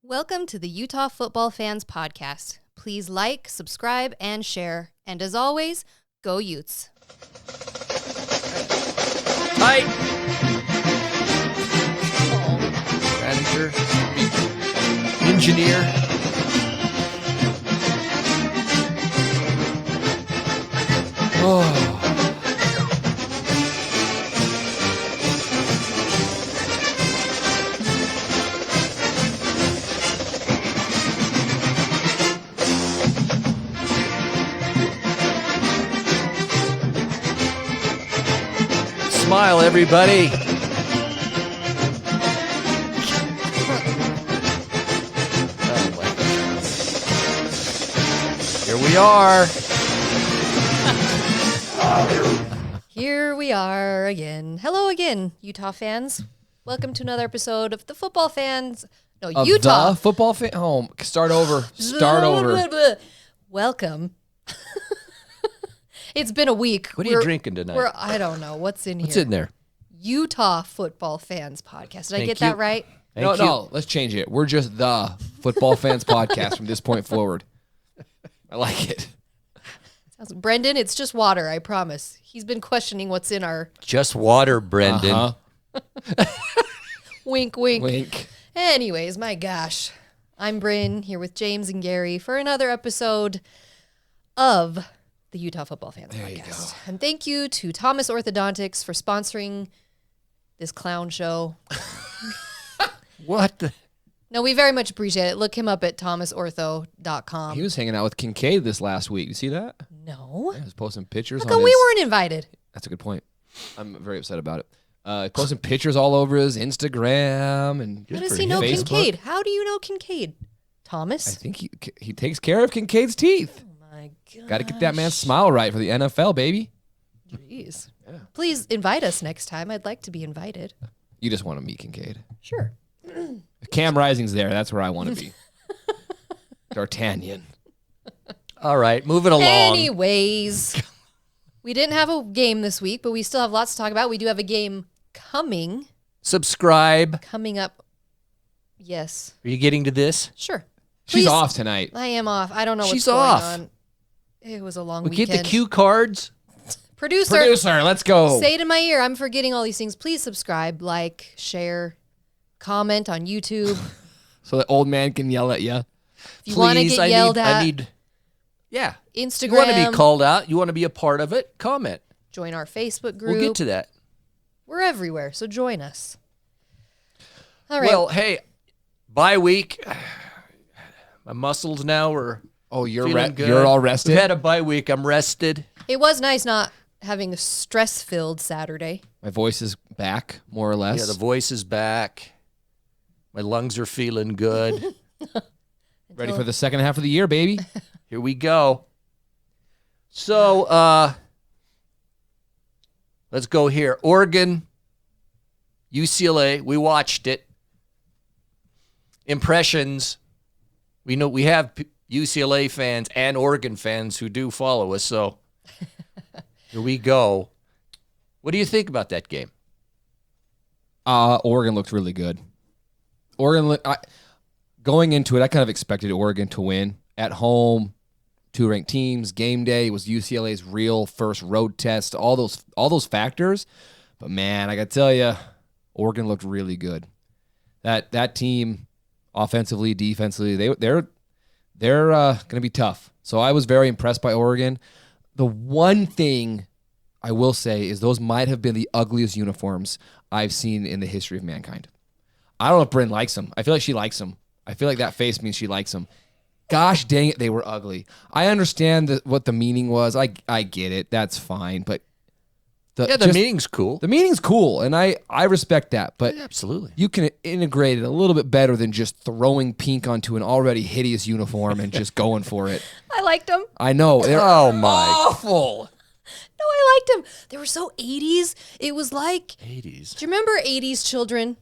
Welcome to the Utah Football Fans Podcast. Please like, subscribe, and share. And as always, go Utes. Tight. Manager. Engineer. Oh. Smile, everybody. Here we are. Here we are again. Hello again, Utah fans. Welcome to another episode of the Football Fans. No, Of Utah. the football fan. Oh, start over. Start over. Welcome. It's been a week. What are you drinking tonight? I don't know. What's in What's here? in there? Utah Football Fans Podcast. Did I Thank get you. that right? No. Let's change it. We're just the Football Fans Podcast from this point forward. I like it. Brendan, it's just water, I promise. He's been questioning what's in our Just water, Brendan. Uh-huh. wink, wink. Wink. Anyways, my gosh. I'm Bryn here with James and Gary for another episode of the Utah Football Fans There you Podcast. go. And thank you to Thomas Orthodontics for sponsoring this clown show. What the? No, we very much appreciate it. Look him up at thomasortho.com. He was hanging out with Kincaid this last week. You see that? No. Yeah, he was posting pictures. How on come his... we weren't invited? That's a good point. I'm very upset about it. Posting pictures all over his Instagram and How does he know Facebook. Kincaid? How do you know Kincaid? I Thomas? think he takes care of Kincaid's teeth. Oh my God. Got to get that man's smile right for the NFL, baby. Jeez. Yeah. Please invite us next time. I'd like to be invited. You just want to meet Kincaid. Sure. If Cam Rising's there, that's where I want to be. D'Artagnan. All right, moving along. Anyways, we didn't have a game this week, but we still have lots to talk about. We do have a game coming Subscribe. up. Yes, Are you getting to this? sure. She's Please. off tonight. I am off. I don't know what's She's going off. on. It was a long We weekend. get the cue cards. Producer, Let's go. say it in my ear. I'm forgetting all these things. Please subscribe, like, share, comment on YouTube. So the old man can yell at you. If you want to Please, get yelled at, I need. Yeah. Instagram. You want to be called out? You want to be a part of it? Comment. Join our Facebook group. We'll get to that. We're everywhere, so join us. All right. Well, hey, bye week. My muscles now are. Oh, you're feeling good. you're all We've rested? had a bye week. I'm rested. It was nice not having a stress-filled Saturday. My voice is back, more or less. Yeah, the voice is back. My lungs are feeling good. Ready for the second half of the year, baby. Here we go. So, let's go here. Oregon, UCLA. We watched it. Impressions. We know we have UCLA fans and Oregon fans who do follow us. So, here we go. What do you think about that game? Oregon looked really good. Going into it, I kind of expected Oregon to win at home. Two ranked teams, game day. It was UCLA's real first road test. All those factors, but man, I gotta tell you, Oregon looked really good. That team, offensively, defensively, they're gonna be tough. So I was very impressed by Oregon. The one thing I will say is those might have been the ugliest uniforms I've seen in the history of mankind. I don't know if Bryn likes them. I feel like she likes them. I feel like that face means she likes them. Gosh dang it, they were ugly. I understand what the meaning was. I get it. That's fine. But The meeting's cool. the meaning's cool, and I respect that. But Absolutely. you can integrate it a little bit better than just throwing pink onto an already hideous uniform and just going for it. I liked them. I know. They're Oh, my. awful. No, I liked them. They were so 80s. It was like, 80s. do you remember 80s children?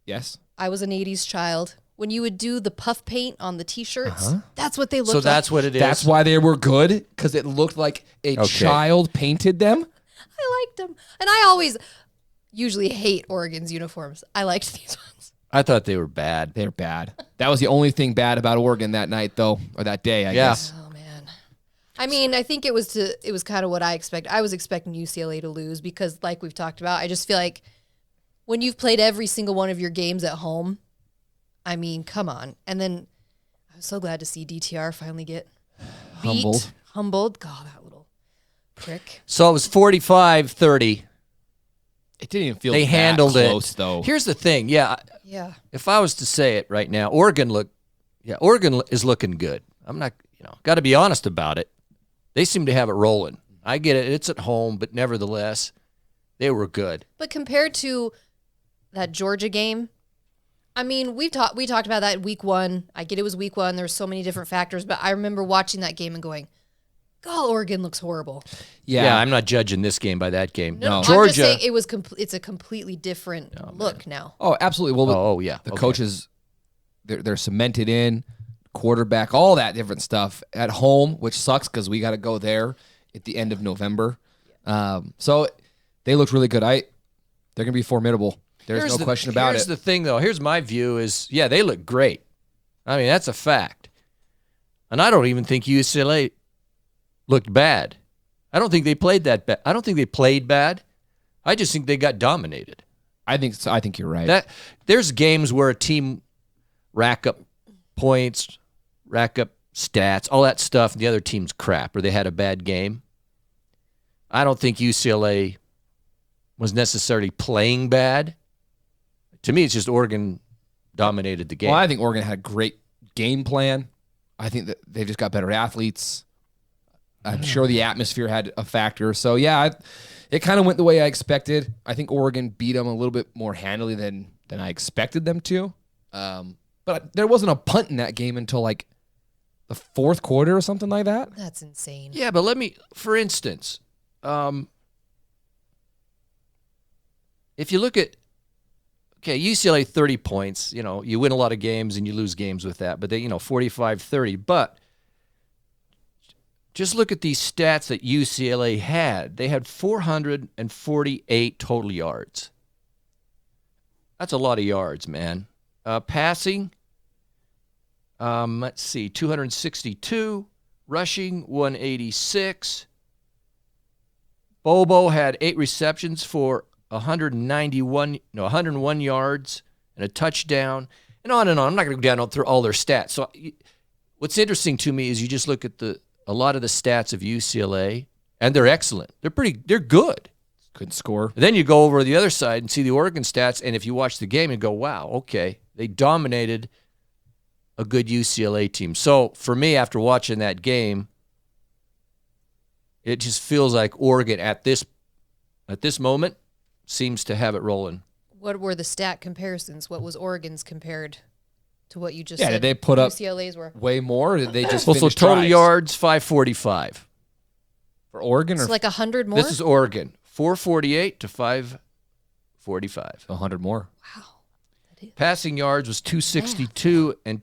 Yes. I was an 80s child. When you would do the puff paint on the T-shirts, that's what they looked So like. that's what it is. That's why they were good, because it looked like a child painted them. I liked them. And I always usually hate Oregon's uniforms. I liked these ones. I thought they were bad. They're bad. That was the only thing bad about Oregon that night, though, or that day, I guess. Oh man. I mean, I think it was kind of what I expected. I was expecting UCLA to lose because, like we've talked about, I just feel like when you've played every single one of your games at home, I mean, come on. And then I was so glad to see DTR finally get beat. Humbled. God, that little prick. So it was 45-30. It didn't even feel They handled close, it. though. Here's the thing. Yeah. If I was to say it right now, Oregon is looking good. I'm not, got to be honest about it. They seem to have it rolling. I get it. It's at home, but nevertheless, they were good. But compared to that Georgia game, I mean, we talked about that week one. I get it was week one. There were so many different factors, but I remember watching that game and going, God, Oregon looks horrible. Yeah, I'm not judging this game by that game. No. Georgia. I'm just saying it's a completely different look now. Oh, absolutely. Well, the coaches, they're cemented in, quarterback, all that different stuff at home, which sucks because we got to go there at the end of November. So they look really good. They're going to be formidable. There's no question about it. Here's the thing, though. Here's my view is, they look great. I mean, that's a fact. And I don't even think UCLA looked bad. I don't think they played that bad. I don't think they played bad. I just think they got dominated. I think you're right. There's games where a team rack up points, rack up stats, all that stuff, and the other team's crap, or they had a bad game. I don't think UCLA was necessarily playing bad. To me, it's just Oregon dominated the game. Well, I think Oregon had a great game plan. I think that they've just got better athletes. I'm sure the atmosphere had a factor. So, it kind of went the way I expected. I think Oregon beat them a little bit more handily than I expected them to. But there wasn't a punt in that game until like the fourth quarter or something like that. That's insane. Yeah, but for instance, if you look at, UCLA 30 points, you win a lot of games and you lose games with that, but they, 45-30. But just look at these stats that UCLA had. They had 448 total yards. That's a lot of yards, man. Passing, let's see, 262. Rushing, 186. Bobo had 8 receptions for 101 yards and a touchdown, and on and on. I'm not going to go down through all their stats. So what's interesting to me is you just look at a lot of the stats of UCLA, and they're excellent. They're good. Couldn't score. And then you go over to the other side and see the Oregon stats, and if you watch the game and go, wow, okay, they dominated a good UCLA team. So for me, after watching that game, it just feels like Oregon at this moment seems to have it rolling. What were the stat comparisons? What was Oregon's compared to what you just said? Did they put up UCLA's were way more, or did they just so finish total drives? yards, 545. For Oregon? It's Or like 100 more? This is Oregon, 448 to 545. 100 more. Wow. Passing yards was 262 and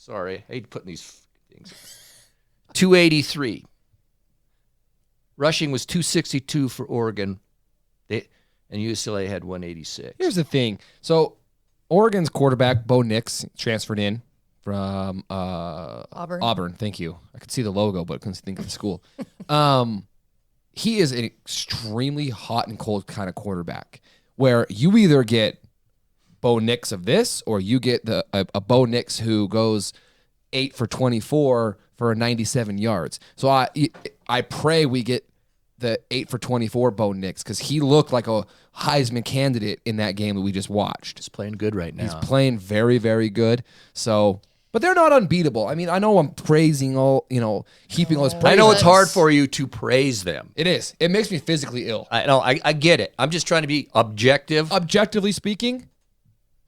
I hate putting these things. 283. Rushing was 262 for Oregon. And UCLA had 186. Here's the thing. So Oregon's quarterback, Bo Nix, transferred in from Auburn. Thank you. I could see the logo, but I couldn't think of the school. He is an extremely hot and cold kind of quarterback where you either get Bo Nix of this or you get a Bo Nix who goes 8 for 24 for 97 yards. So I pray we get the 8 for 24 Bo Nix because he looked like a Heisman candidate in that game that we just watched. He's playing good right now. He's playing very, very good. So, but they're not unbeatable. I mean, I know I'm praising heaping all this praise. I know it's hard for you to praise them. It is. It makes me physically ill. I know. I get it. I'm just trying to be objective. Objectively speaking,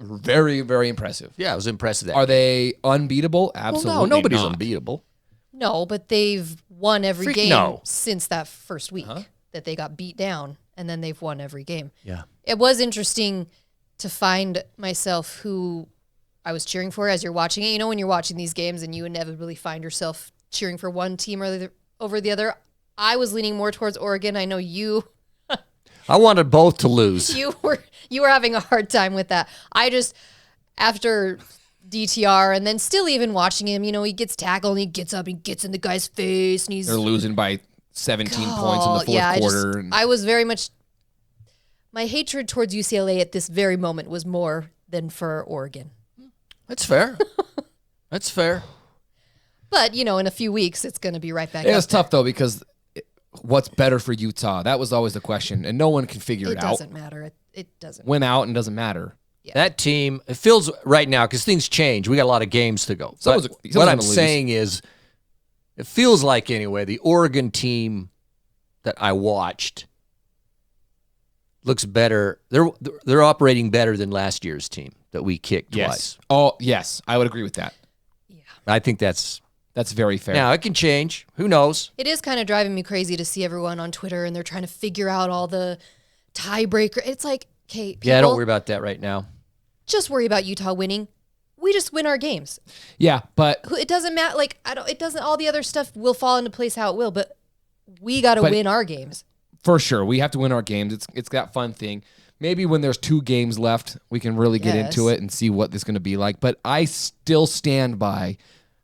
very, very impressive. Yeah, I was impressed with that. Are they unbeatable? Absolutely. Well, no, nobody's not. unbeatable. No, but they've won every game no. since that first week that they got beat down, and then they've won every game. Yeah. It was interesting to find myself who I was cheering for as you're watching it. You know, when you're watching these games and you inevitably find yourself cheering for one team over the other. I was leaning more towards Oregon. I know you. I wanted both to lose. You were having a hard time with that. I just, after DTR, and then still even watching him, he gets tackled and he gets up and gets in the guy's face, and They're losing by 17 points in the fourth quarter. I was very much, my hatred towards UCLA at this very moment was more than for Oregon. That's fair. That's fair. But, in a few weeks, it's going to be right back It up was there. tough, though, because what's better for Utah? That was always the question, and no one can figure it out. It doesn't matter. It doesn't Win out and doesn't matter. Yeah. That team, it feels right now, because things change. We got a lot of games to go. Someone's What I'm gonna lose. saying is, it feels like, anyway, the Oregon team that I watched looks better. They're operating better than last year's team that we kicked twice. Oh, yes. I would agree with that. Yeah. I think that's very fair. now, it can change. Who knows? It is kind of driving me crazy to see everyone on Twitter, and they're trying to figure out all the tiebreaker. It's like, okay, people, Yeah, don't worry about that right now. just worry about Utah winning. We just win our games. Yeah, but It doesn't matter. Like, it doesn't, all the other stuff will fall into place how it will, but we got to win our games. for sure, we have to win our games. It's that fun thing. Maybe when there's 2 games left, we can really get into it and see what this is going to be like. But I still stand by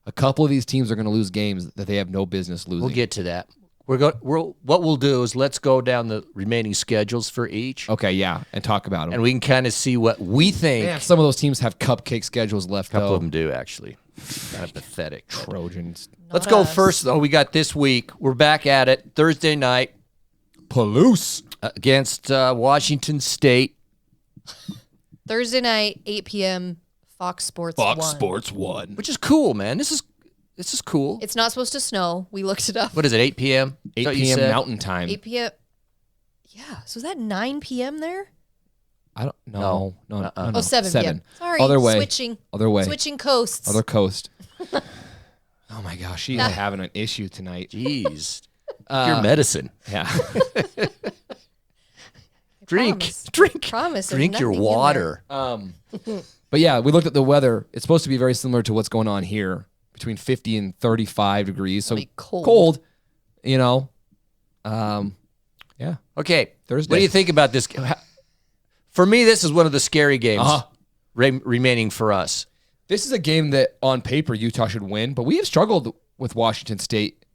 a couple of these teams are going to lose games that they have no business losing. We'll get to that. What we'll do is let's go down the remaining schedules for each, Okay, yeah, and talk about them. and we can kind of see what we think. Man, some of those teams have cupcake schedules left, A couple though. of them do, actually. Kind of pathetic. Trojans. Let's go us. first, though. We got this week. We're back at it Thursday night Palouse. against Washington State. Thursday night, 8 p.m., Fox Sports 1. Sports 1. Which is cool, man. This is cool. It's not supposed to snow. We looked it up. What is it, 8 p.m.? 8 Is that what you p.m. said? Mountain Time. 8 p.m. Yeah. So is that 9 p.m. there? I don't know. No. Oh, 7 p.m. Sorry. Other way. Switching coasts. Other coast. Oh my gosh, she's having an issue tonight. Jeez. Your medicine. Yeah. Drink Promise. your water. But yeah, we looked at the weather. It's supposed to be very similar to what's going on here, between 50 and 35 degrees. So It'll be cold. cold, Yeah. Okay. Thursday. What do you think about this? For me, this is one of the scary games remaining for us. This is a game that on paper Utah should win, but we have struggled with Washington State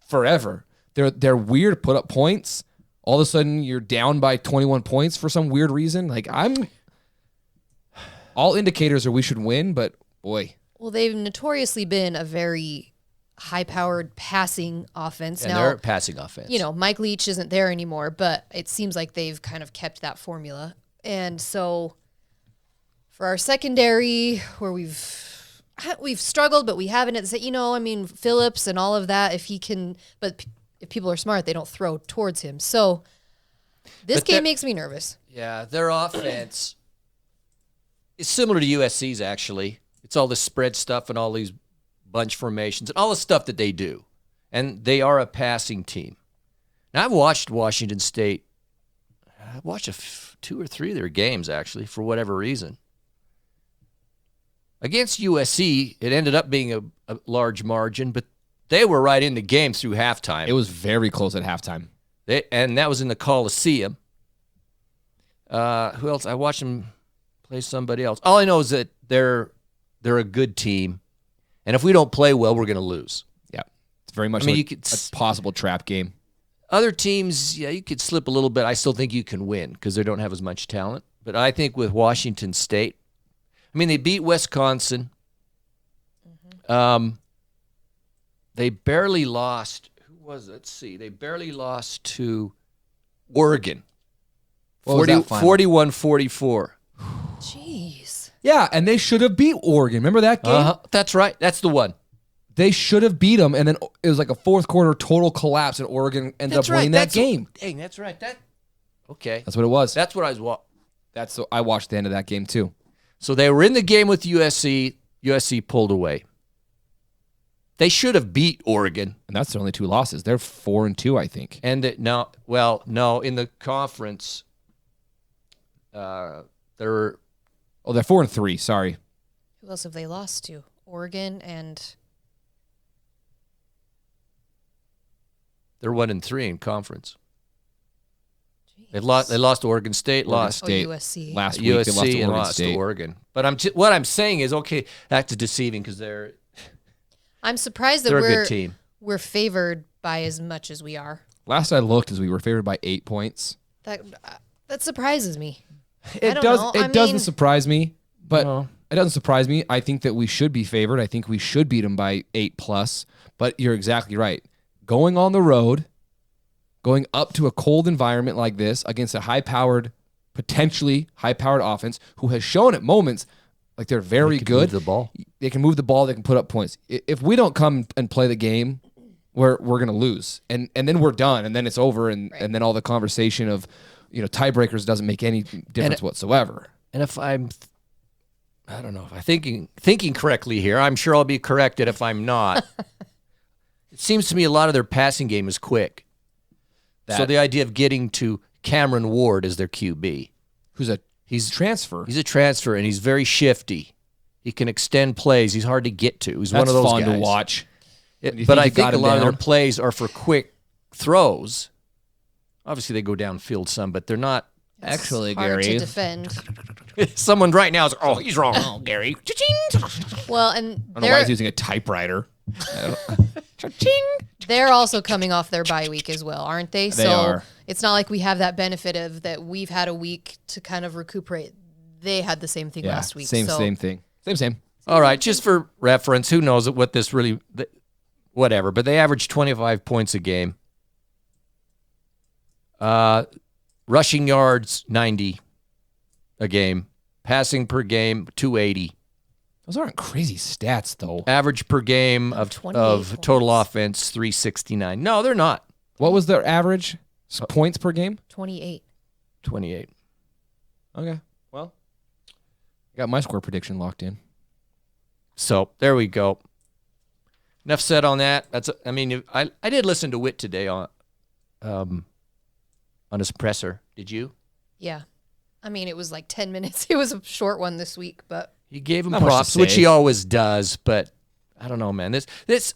forever. They're weird put up points. All of a sudden you're down by 21 points for some weird reason. All indicators are we should win, but boy. Well, they've notoriously been a very high-powered passing offense. And now, they're passing offense. Mike Leach isn't there anymore, but it seems like they've kind of kept that formula. And so for our secondary, where we've struggled, but we haven't. Phillips and all of that, if he can, but if people are smart, they don't throw towards him. So this game makes me nervous. Yeah, their offense is similar to USC's, actually. It's all this spread stuff and all these bunch formations and all the stuff that they do. And they are a passing team. Now, I've watched Washington State. I've watched 2 or 3 of their games, actually, for whatever reason. Against USC, it ended up being a large margin, but they were right in the game through halftime. It was very close at halftime. And that was in the Coliseum. Who else? I watched them play somebody else. All I know is that they're a good team, and if we don't play well, we're going to lose. Yeah. It's very much a possible trap game. Other teams, yeah, you could slip a little bit. I still think you can win because they don't have as much talent. But I think with Washington State, they beat Wisconsin. They barely lost. Who was it? Let's see. They barely lost to Oregon. What was that final? 41-44. Jeez. Yeah, and they should have beat Oregon. Remember that game? That's right. That's the one. They should have beat them, and then it was like a fourth quarter total collapse, and Oregon ended up winning that game. Dang, that's right. Okay. That's what it was. That's what I was. I watched the end of that game too. So they were in the game with USC. USC pulled away. They should have beat Oregon. And that's their only 2 losses. They're 4-2, I think. And no, in the conference, they're 4-3. Sorry. Who else have they lost to? Oregon and... They're 1-3 in conference. They lost to Oregon State, lost State. USC. Last week. They lost USC, to and Oregon lost State. to Oregon. But what I'm saying is, okay, that's deceiving because they're I'm surprised that a good team. we're favored by as much as we are. Last I looked, we were favored by 8 points. That surprises me. It doesn't surprise me, but it doesn't surprise me. I think that we should be favored. I think we should beat them by 8+. But you're exactly right. Going on the road, going up to a cold environment like this against a potentially high-powered offense who has shown at moments like they're very good. Move the ball. They can move the ball. They can put up points. If we don't come and play the game, we're going to lose, and then we're done, and then it's over, and then all the conversation of tiebreakers doesn't make any difference whatsoever. And if I don't know if I'm thinking correctly here. I'm sure I'll be corrected if I'm not. It seems to me a lot of their passing game is quick. So the idea of getting to Cameron Ward as their QB, He's transfer. He's a transfer, and he's very shifty. He can extend plays. He's hard to get to. He's one of those fun guys. to watch. But I think a lot of their plays are for quick throws. Obviously, they go downfield some, but they're not. Actually, hard Gary. to defend. Someone right now is, he's wrong. Oh, Gary. Well, and I don't know why he's using a typewriter. they're also coming off their bye week as well, aren't they? They are. It's not like we have that benefit of that we've had a week to kind of recuperate. They had the same thing last week. Same thing. Same. All right, just for reference, who knows what this really, whatever, but they average 25 points a game. Rushing yards, 90 a game. Passing per game, 280. Those aren't crazy stats, though. Average per game of 28 total points. offense, 369. No, they're not. What was their average points per game? 28. 28. Okay. Well, I got my score prediction locked in. So there we go. Enough said on that. I did listen to Witt today on his presser. Did you? Yeah. I mean, it was like 10 minutes. It was a short one this week, but He gave him Not much to props, which say. he always does, but I don't know, man. This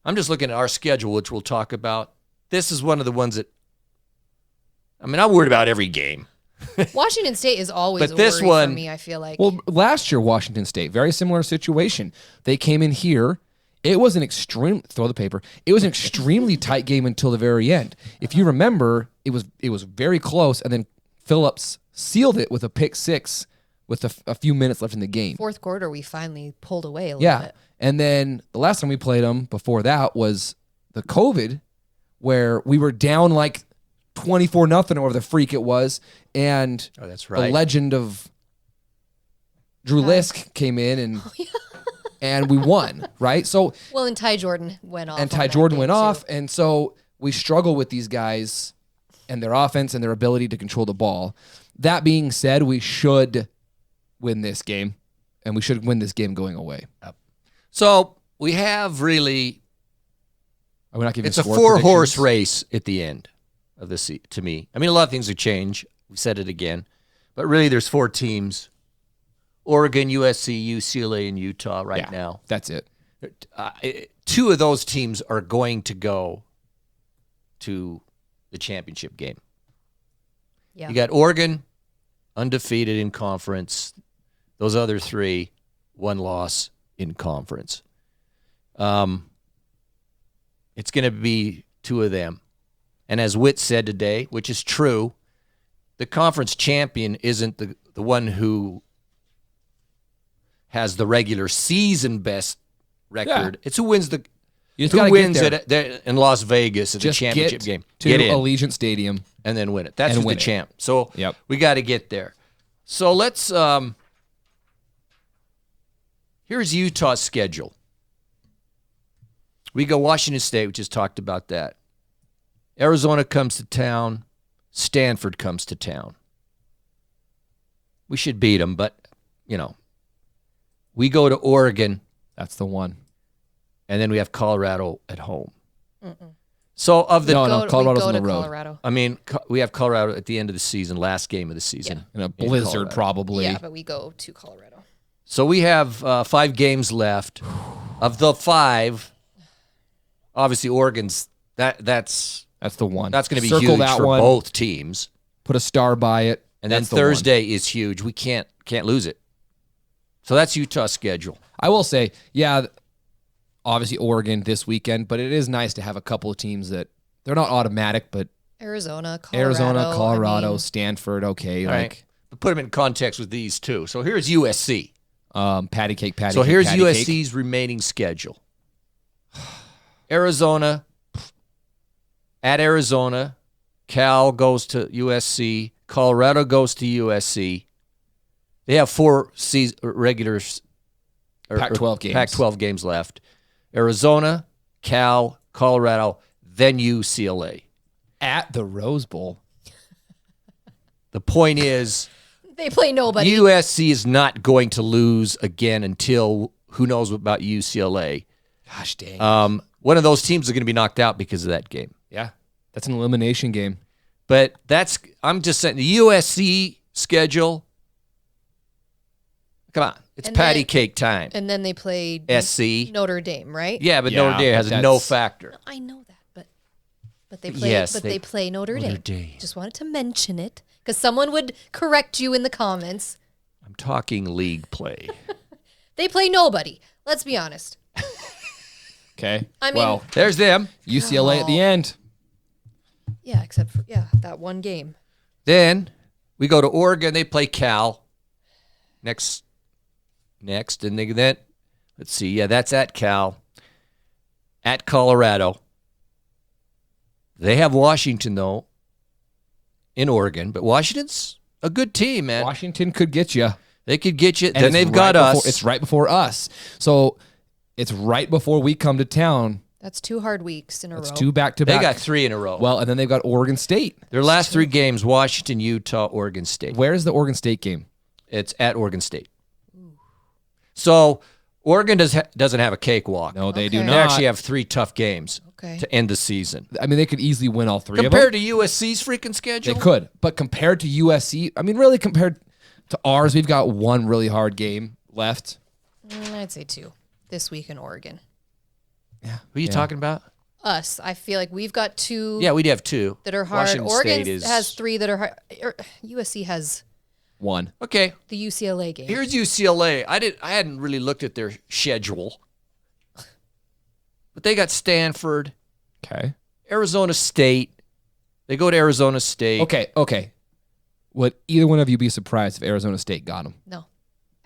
I'm just looking at our schedule, which we'll talk about. This is one of the ones that I'm worried about every game. Washington State is always But a this worry one- for me, I feel like. Well, last year, Washington State, very similar situation. They came in here. It was an extremely tight game until the very end. If you remember, it was very close, and then Phillips sealed it with a pick six with a few minutes left in the game. Fourth quarter, we finally pulled away a little bit. And then the last time we played them before that was the COVID, where we were down like 24-0 or the freak it was, and that's right. the legend of Drew Lisk came in and we won, right? So Well, and Ty Jordan went off. and Ty Jordan went off, and so we struggle with these guys and their offense and their ability to control the ball. That being said, we should win this game, and we should win this game going away. So we have really. We're not giving It's a score 4-horse predictions. race at the end of the season, to me. A lot of things have changed. We said it again. But really, there's 4 teams. Oregon, USC, UCLA, and Utah right now. That's it. 2 of those teams are going to go to the championship game. Yeah. You got Oregon, undefeated in conference. Those other 3, 1 loss in conference. It's going to be 2 of them. And as Witt said today, which is true, the conference champion isn't the one who has the regular season best record. Yeah. It's who wins the You just who gotta wins get there. in Las Vegas at Just the championship get game. to Get in Allegiant Stadium. and then win it. That's and who's win the it. champ. So Yep. we got to get there. So let's. Here's Utah's schedule. We go Washington State. We just talked about that. Arizona comes to town. Stanford comes to town. We should beat them, but we go to Oregon, That's the one. and then we have Colorado at home. So of the Colorado's we on go the road. to Colorado. we have Colorado at the end of the season, last game of the season. In a blizzard, Colorado. probably. Yeah, but we go to Colorado. So we have 5 games left. Of the 5, obviously Oregon's that's That's the one. going to be Circle huge that for one. both teams. put a star by it. And then That's the one. Thursday is huge. We can't lose it. So that's Utah's schedule. I will say, yeah, obviously Oregon this weekend, but it is nice to have a couple of teams that they're not automatic, but Arizona, Colorado, Stanford, okay. All right. But put them in context with these two. So here's USC. Patty cake. So here's patty USC's cake. remaining schedule. Arizona, at Arizona, Cal goes to USC, Colorado goes to USC. They have 4 regular Pac-12 games. Pac-12 games left. Arizona, Cal, Colorado, then UCLA. At the Rose Bowl. The point is, they play nobody. USC is not going to lose again until who knows about UCLA. Gosh dang. One of those teams is going to be knocked out because of that game. Yeah, that's an elimination game. But I'm just saying, the USC schedule, come on, it's patty cake time. And then they play SC. Notre Dame, right? Yeah, but Yeah, Notre Dame has but no that's- factor. I know that, but they play. Yes, they play Notre Dame. Dame. Just wanted to mention it because someone would correct you in the comments. I'm talking league play. They play nobody. Let's be honest. Okay. I mean- well, There's them. UCLA at the end. Yeah, except for that one game. Then we go to Oregon. They play Cal next, and then let's see. Yeah, that's at Cal. At Colorado. They have Washington though in Oregon, but Washington's a good team, man. Washington could get you. They could get you. And Then it's they've got right us. Before, it's right before us. So it's right before we come to town. That's 2 hard weeks in a It's row. 2 back-to-back. They got 3 in a row. Well, and then they've got Oregon State. Their last 3 games: Washington, Utah, Oregon State. Where's the Oregon State game? It's at Oregon State. So Oregon doesn't have a cakewalk. No, they do Okay. not. They actually have 3 tough games Okay. to end the season. I mean, they could easily win all 3 of them. Compared to USC's freaking schedule, They could. But compared to USC, I mean, really compared to ours, we've got 1 really hard game left. I'd say 2 this week in Oregon. Yeah. Who are you talking about? Us. I feel like we've got 2 Yeah, we'd have 2 that are hard. Washington Oregon State has 3 that are hard. USC has 1. Okay. the UCLA game. Here's UCLA. I hadn't really looked at their schedule, but they got Stanford, Okay. Arizona State. They go to Arizona State. Okay. Would either one of you be surprised if Arizona State got them? No,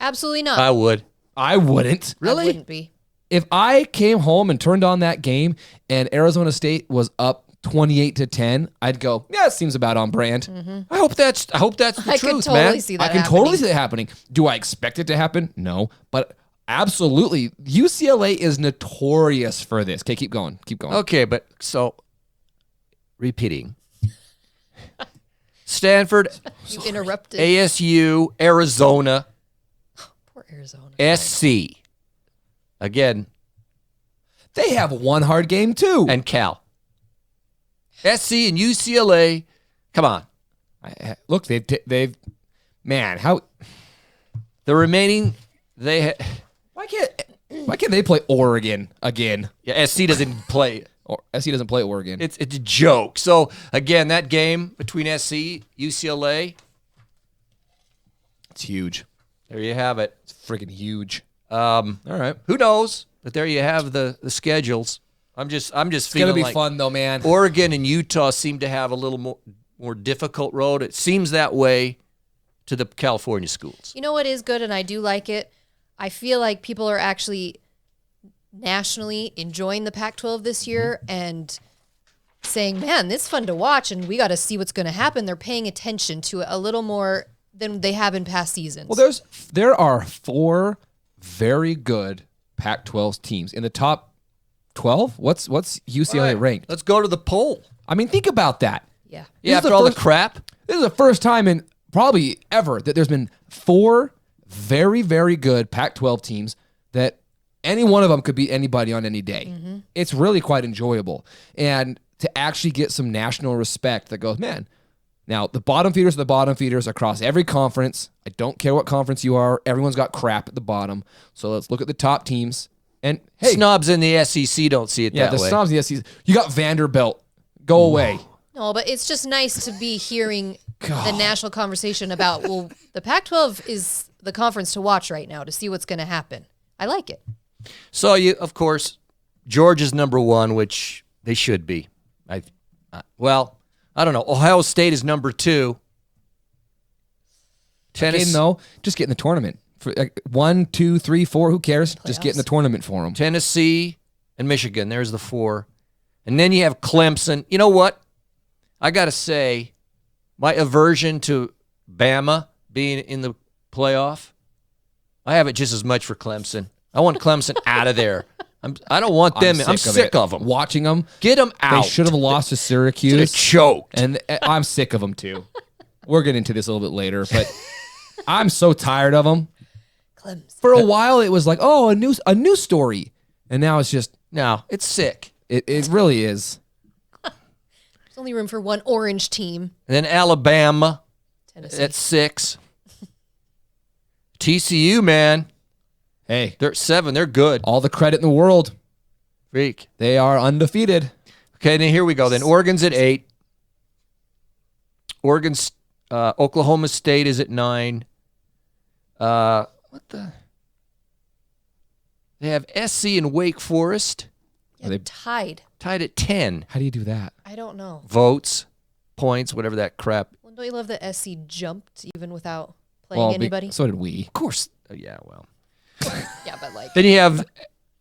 absolutely not. I would. I wouldn't. I wouldn't be. If I came home and turned on that game and Arizona State was up 28-10, I'd go, yeah, it seems about on brand. I hope that's the I could truth, totally man. see that. I can totally see that happening. Do I expect it to happen? No. But absolutely, UCLA is notorious for this. Okay, keep going. Okay, but so repeating. Stanford, You interrupted. ASU, Arizona, Poor Arizona. SC. Again, They have 1 hard game too. and Cal. SC and UCLA. Come on. Look, they've man, how The remaining they why can't they play Oregon again? yeah, SC doesn't play. Or SC doesn't play Oregon. It's a joke. So again, that game between SC, UCLA, It's huge. there you have it. It's freaking huge. All right. Who knows? But there you have the schedules. I'm just It's feeling gonna be like fun though, man. Oregon and Utah seem to have a little more difficult road. It seems that way to the California schools. You know what is good, and I do like it? I feel like people are actually nationally enjoying the Pac-12 this year and saying, man, this is fun to watch, and we got to see what's going to happen. They're paying attention to it a little more than they have in past seasons. Well, there are 4 very good Pac-12 teams in the top 12. What's UCLA All right, ranked? Let's go to the poll. I mean, think about that. yeah. Yeah, This is after the all the first- crap. This is the first time in probably ever that there's been 4 very, very good Pac-12 teams that any one of them could beat anybody on any day. It's really quite enjoyable. And to actually get some national respect that goes, man, now the bottom feeders are the bottom feeders across every conference. I don't care what conference you are. Everyone's got crap at the bottom. So let's look at the top teams. And hey, Snobs in the SEC don't see it yeah, that the way. snobs in the SEC. You got Vanderbilt. Go away. No, but it's just nice to be hearing the national conversation about, well, the Pac-12 is the conference to watch right now to see what's going to happen. I like it. So, of course, Georgia's number one, which they should be. I don't know. Ohio State is number 2. Tennessee, though, just get in the tournament. For 1, 2, 3, 4, who cares? Playoffs. Just get in the tournament for them. Tennessee and Michigan. There's the 4. And then you have Clemson. You know what? I got to say, my aversion to Bama being in the playoff, I have it just as much for Clemson. I want Clemson out of there. I don't want them. I'm sick of them. Watching them. Get them out. They should have lost to Syracuse. Should have choked. And I'm sick of them, too. We're getting into this a little bit later, but I'm so tired of them. Clemson. For a while, it was like, oh, a new story. And now it's just, No, it's sick. it really is. There's only room for one orange team. And then Alabama Tennessee. at 6. TCU, man. Hey, They're at 7. They're good. all the credit in the world. Freak. They are undefeated. Okay, then here we go. Then Oregon's at 8. Oklahoma State is at 9. What the? They have SC and Wake Forest Yeah, they- tied. tied at 10. How do you do that? I don't know. Votes, points, whatever that crap. Well, don't you love that SC jumped even without playing anybody? So did we. Of course. Yeah, well. Yeah, but like, Then you have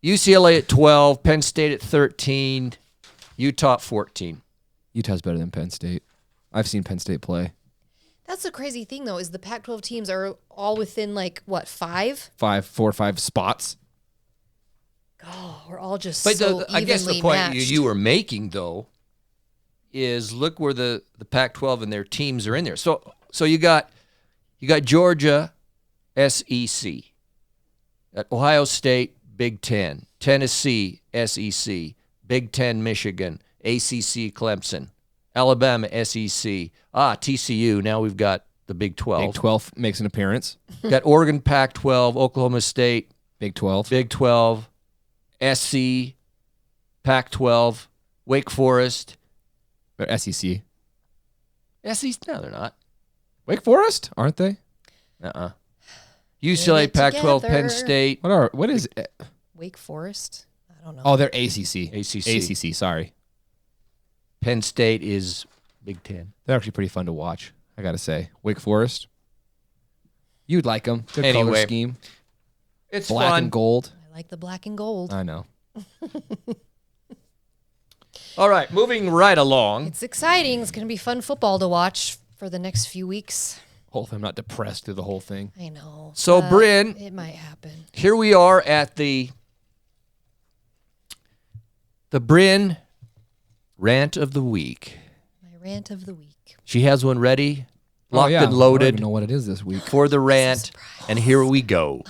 UCLA at 12, Penn State at 13, Utah at 14. Utah's better than Penn State. I've seen Penn State play. that's the crazy thing though, is the Pac-12 teams are all within like, what, 5? 4 or 5 spots. Oh, we're all just But so I guess the evenly point matched. you were making, though, is look where the Pac-12 and their teams are in there. So you got Georgia, SEC. At Ohio State, Big Ten. Tennessee, SEC. Big Ten, Michigan. ACC, Clemson. Alabama, SEC. TCU. Now we've got the Big 12. Big 12 makes an appearance. Got Oregon, Pac-12, Oklahoma State, Big 12. Big 12, SC, Pac-12, Wake Forest. They're SEC. SC? No, they're not. Wake Forest, aren't they? UCLA, it Pac-12, Penn together. State. What is it? Wake Forest? I don't know. Oh, they're ACC. ACC. ACC, sorry. Penn State is Big Ten. They're actually pretty fun to watch, I got to say. Wake Forest. You'd like them. Good color Anyway, scheme. It's Black fun. and gold. I like the black and gold. I know. All right, moving right along. It's exciting. It's going to be fun football to watch for the next few weeks. Hopefully I'm not depressed through the whole thing. I know. So, but Bryn, it might happen. here we are at the Bryn Rant of the Week. My rant of the week. She has one ready, locked yeah. and I don't loaded even know what it is this week. for the rant, and here we go.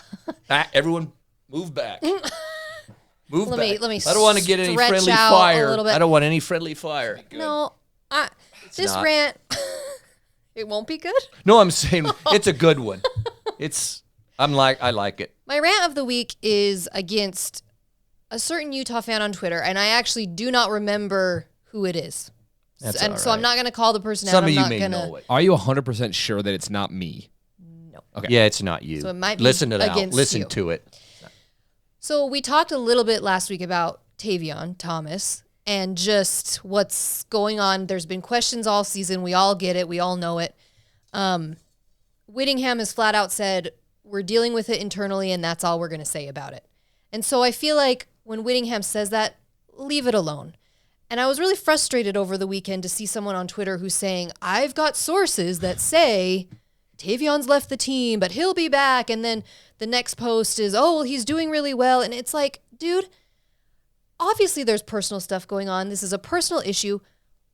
Everyone, move back. Move Let back. me I don't want to get any stretch friendly out a fire. little bit. I don't want any friendly fire. No, this not. rant, it won't be good. No, I'm saying it's a good one. I like it. My rant of the week is against a certain Utah fan on Twitter, and I actually do not remember who it is. That's and all so I'm right. not going to call the person Some out. of I'm you not may gonna, know it. Are you 100% sure that it's not me? No. Okay. Yeah, it's not you. So it might be Listen it out. against Listen you. to it. So we talked a little bit last week about Tavion Thomas and just what's going on. There's been questions all season. We all get it. We all know it. Whittingham has flat out said, we're dealing with it internally, and that's all we're going to say about it. And so I feel like when Whittingham says that, leave it alone. And I was really frustrated over the weekend to see someone on Twitter who's saying, I've got sources that say Tavion's left the team, but he'll be back. And then the next post is, oh, well, he's doing really well. And it's like, dude, obviously there's personal stuff going on. This is a personal issue.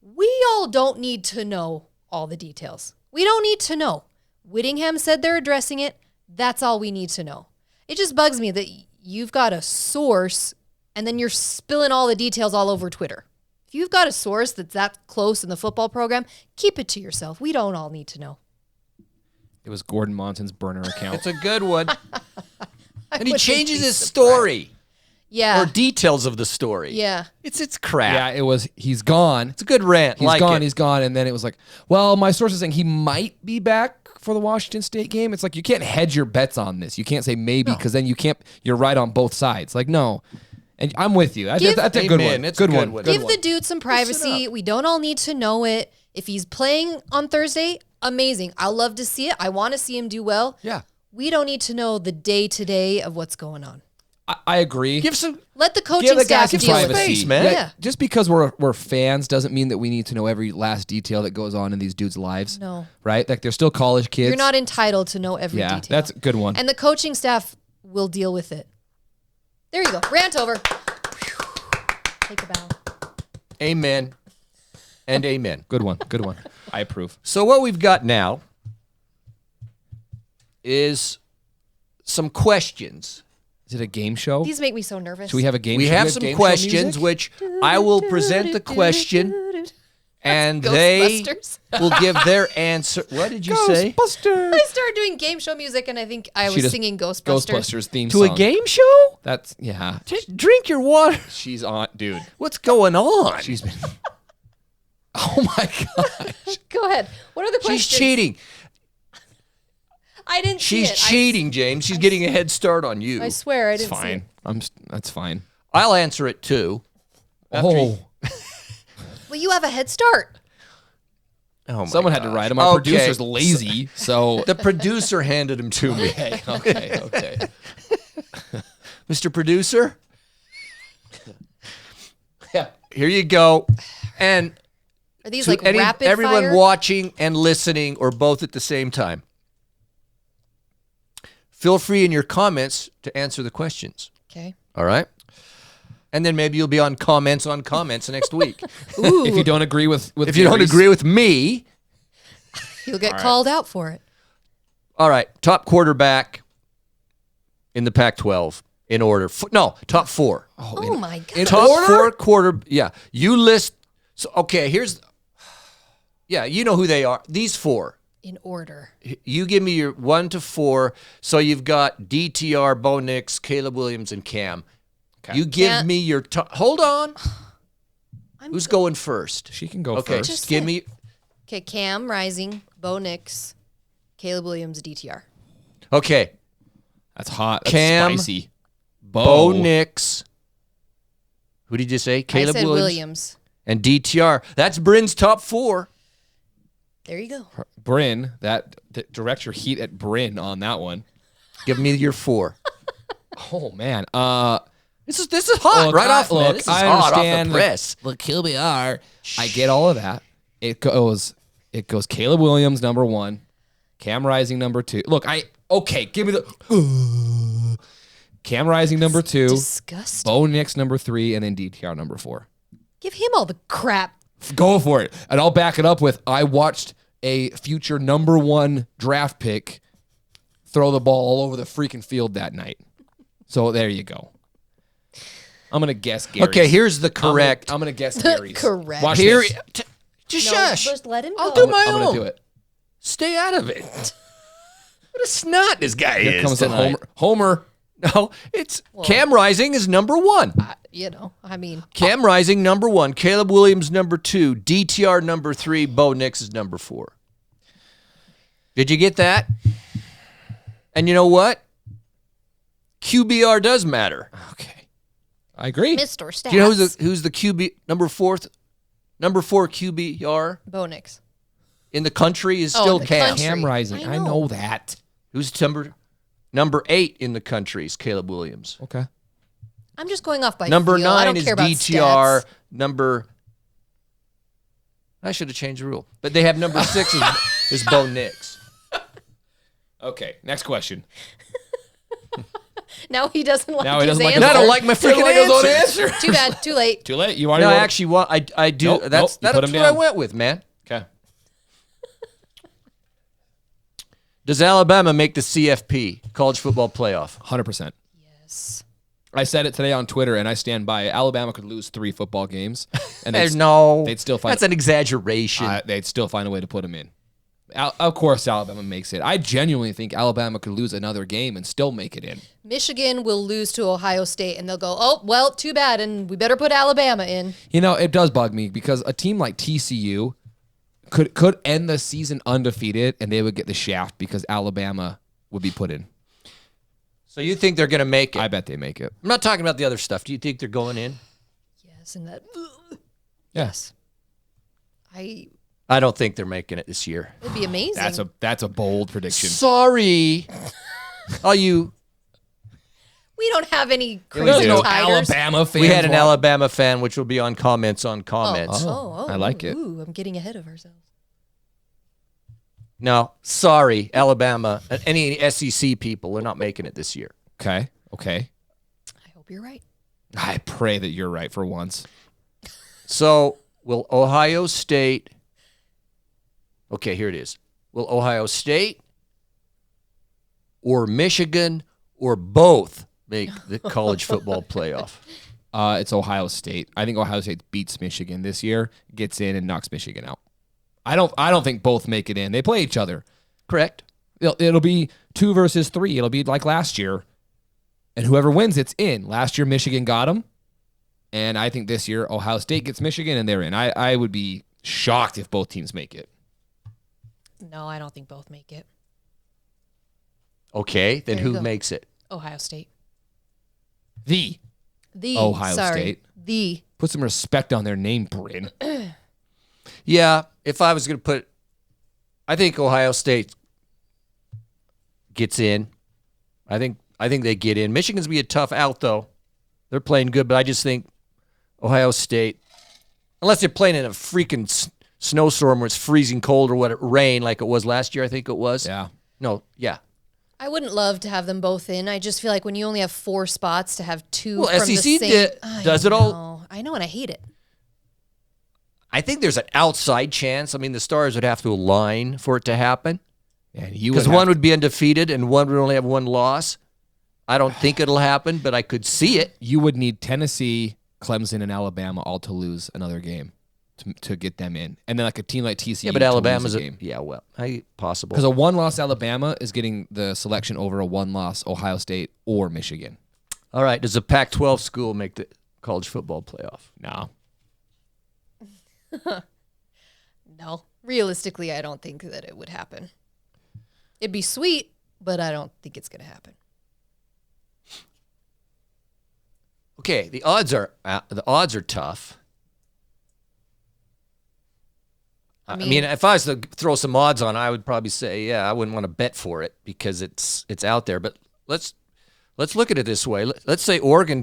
We all don't need to know all the details. We don't need to know. Whittingham said they're addressing it. That's all we need to know. It just bugs me that you've got a source and then you're spilling all the details all over Twitter. If you've got a source that's that close in the football program, keep it to yourself. We don't all need to know. It was Gordon Monson's burner account. It's a good one. And he wouldn't changes be his surprised. story. Yeah. or details of the story. Yeah. It's crap. Yeah, he's gone. It's a good rant. He's gone. And then it was like, well, my source is saying he might be back for the Washington State game. It's like, you can't hedge your bets on this. You can't say maybe because then you're right on both sides. Like, no. And I'm with you. That's a good one. It's a good one. Give the dude some privacy. We don't all need to know it. If he's playing on Thursday, amazing. I love to see it. I want to see him do well. Yeah. We don't need to know the day-to-day of what's going on. I agree. Let the coaching staff some deal with space, it. man. Yeah. Just because we're fans doesn't mean that we need to know every last detail that goes on in these dudes' lives. No. Right? Like, they're still college kids. You're not entitled to know every detail. That's a good one. And the coaching staff will deal with it. There you go. Rant over. Take a bow. Amen. And amen. Good one. Good one. I approve. So what we've got now is some questions. Is it a game show? These make me so nervous. Should we have a game We show? have some questions, which I will present the question, and they Ghostbusters. will give their answer. What did you say? Ghostbusters. I started doing game show music, and I think I She was does singing Ghostbusters. Ghostbusters theme To song. a game show? That's, yeah. Just drink your water. She's on, dude. What's going on? She's been. Oh my gosh. Go ahead. What are the questions? She's cheating. I didn't see She's it. cheating, James. She's getting a head start on you. I swear I It's didn't see fine. it. That's fine. I'll answer it too. Oh. Well, you have a head start. Oh my Someone had to gosh. write him. Our producer's lazy, so. The producer handed him to me. Okay. Mr. Producer, Yeah. here you go. And Are these to like rapid everyone fire? watching and listening, or both at the same time, feel free in your comments to answer the questions. Okay. All right? And then maybe you'll be on comments next week. Ooh, If you don't agree with If you don't Gary's- agree with me, you'll get called out for it. all right, top quarterback in the Pac-12 in order. Top four. Oh my god. Top four quarter. Yeah, you list. So okay, here's. Yeah, you know who they are. These four. In order. You give me your 1 to 4. So you've got DTR, Bo Nix, Caleb Williams, and Cam. Okay. You give Can't- me your top. Hold on. I'm Who's going first? She can go Okay, first. Just give said. me. Okay, Cam Rising, Bo Nix, Caleb Williams, DTR. Okay, That's hot. That's Cam, spicy. Bo Nix. Who did you say? Caleb I said Williams. Williams. And DTR. That's Bryn's top 4. There you go. Bryn, direct your heat at Bryn on that one. Give me your 4. Oh man. This is hot Look, right off. look, Man. This is I hot off understand the press. Look, QBR. I get all of that. It goes Caleb Williams number 1, Cam Rising number 2. Look, give me the Cam Rising number 2, Disgusting. Bo Nix number 3, and then DTR number 4. Give him all the crap. Go for it. And I'll back it up with I watched a future number 1 draft pick throw the ball all over the freaking field that night. So there you go. I'm going to guess Gary's. Okay, here's the correct. I'm going to guess Gary's. Correct. Watch Here, this. just No, shush. just let him I'll go. do my I'm own. going to do it. Stay out of it. What a snot this guy Here is comes the tonight. Homer. No, it's Cam Rising is number 1. I mean, Cam Rising number 1. Caleb Williams number 2. DTR number 3. Bo Nix is number 4. Did you get that? And you know what? QBR does matter. Okay. I agree. Mr. Stats. Do you know who's the QB number 4 QBR Bo Nix. in the country is Oh, still in the Cam. country. Cam Rising. I I know. know that. Who's number 8 in the country is Caleb Williams. Okay. I'm just going off by Number feel. I 9 don't is care about DTR. stats. I should have changed the rule. But they have number 6 is Bo Nix. Okay. Next question. Now he doesn't like Now he his doesn't like answer. I don't like my freaking answer. Too bad. Too late. Too late. You already No, I wrote- actually want. I do. Nope, that's you put that's him what I down. went with, man. Okay. Does Alabama make the CFP, College Football Playoff? 100%. Yes. I said it today on Twitter, and I stand by it. Alabama could lose 3 football games, and There's no. they'd still find That's an exaggeration. they'd still find a way to put them in. Of course, Alabama makes it. I genuinely think Alabama could lose another game and still make it in. Michigan will lose to Ohio State, and they'll go, oh, well, too bad, and we better put Alabama in. You know, it does bug me because a team like TCU could end the season undefeated, and they would get the shaft because Alabama would be put in. So you think they're going to make it? I bet they make it. I'm not talking about the other stuff. Do you think they're going in? Yes, and that. Yes. I don't think they're making it this year. It'd be amazing. That's a bold prediction. Sorry. All you. We don't have any There's crazy no tigers. Alabama fans. We had an Alabama fan, which will be on comments on comments. I like it. Ooh, I'm getting ahead of ourselves. No, sorry, Alabama. Any SEC people are not making it this year. Okay. I hope you're right. I pray that you're right for once. So will Ohio State... Okay, here it is. Will Ohio State or Michigan or both make the college football playoff? It's Ohio State. I think Ohio State beats Michigan this year, gets in, and knocks Michigan out. I don't think both make it in. They play each other. Correct. It'll be 2 versus 3. It'll be like last year, and whoever wins, it's in. Last year, Michigan got them, and I think this year Ohio State gets Michigan, and they're in. I would be shocked if both teams make it. No, I don't think both make it. Okay, then There you who go. makes it? Ohio State. The Ohio State. The. Put some respect on their name, Bryn. Yeah, if I was going to put... I think Ohio State gets in. I think they get in. Michigan's be a tough out, though. They're playing good, but I just think Ohio State, unless they're playing in a freaking snowstorm where it's freezing cold or what, rain like it was last year, I think it was. Yeah. No, yeah. I wouldn't love to have them both in. I just feel like when you only have 4 spots to have 2 Well, from SEC the same... does it all. I know, and I hate it. I think there's an outside chance. I mean, the stars would have to align for it to happen. And you Because one would be undefeated and one would only have 1 loss. I don't think it'll happen, but I could see it. You would need Tennessee, Clemson, and Alabama all to lose another game to get them in. And then like a team like TCU. Yeah, but to Alabama's lose a game. Yeah, well, possible. Because a 1-loss Alabama is getting the selection over a 1-loss Ohio State or Michigan. All right, does a Pac-12 school make the college football playoff? No. No. Realistically, I don't think that it would happen. It'd be sweet, but I don't think it's going to happen. Okay, the odds are tough. I mean, if I was to throw some odds on, I would probably say, yeah, I wouldn't want to bet for it because it's out there. But let's look at it this way. Let's say Oregon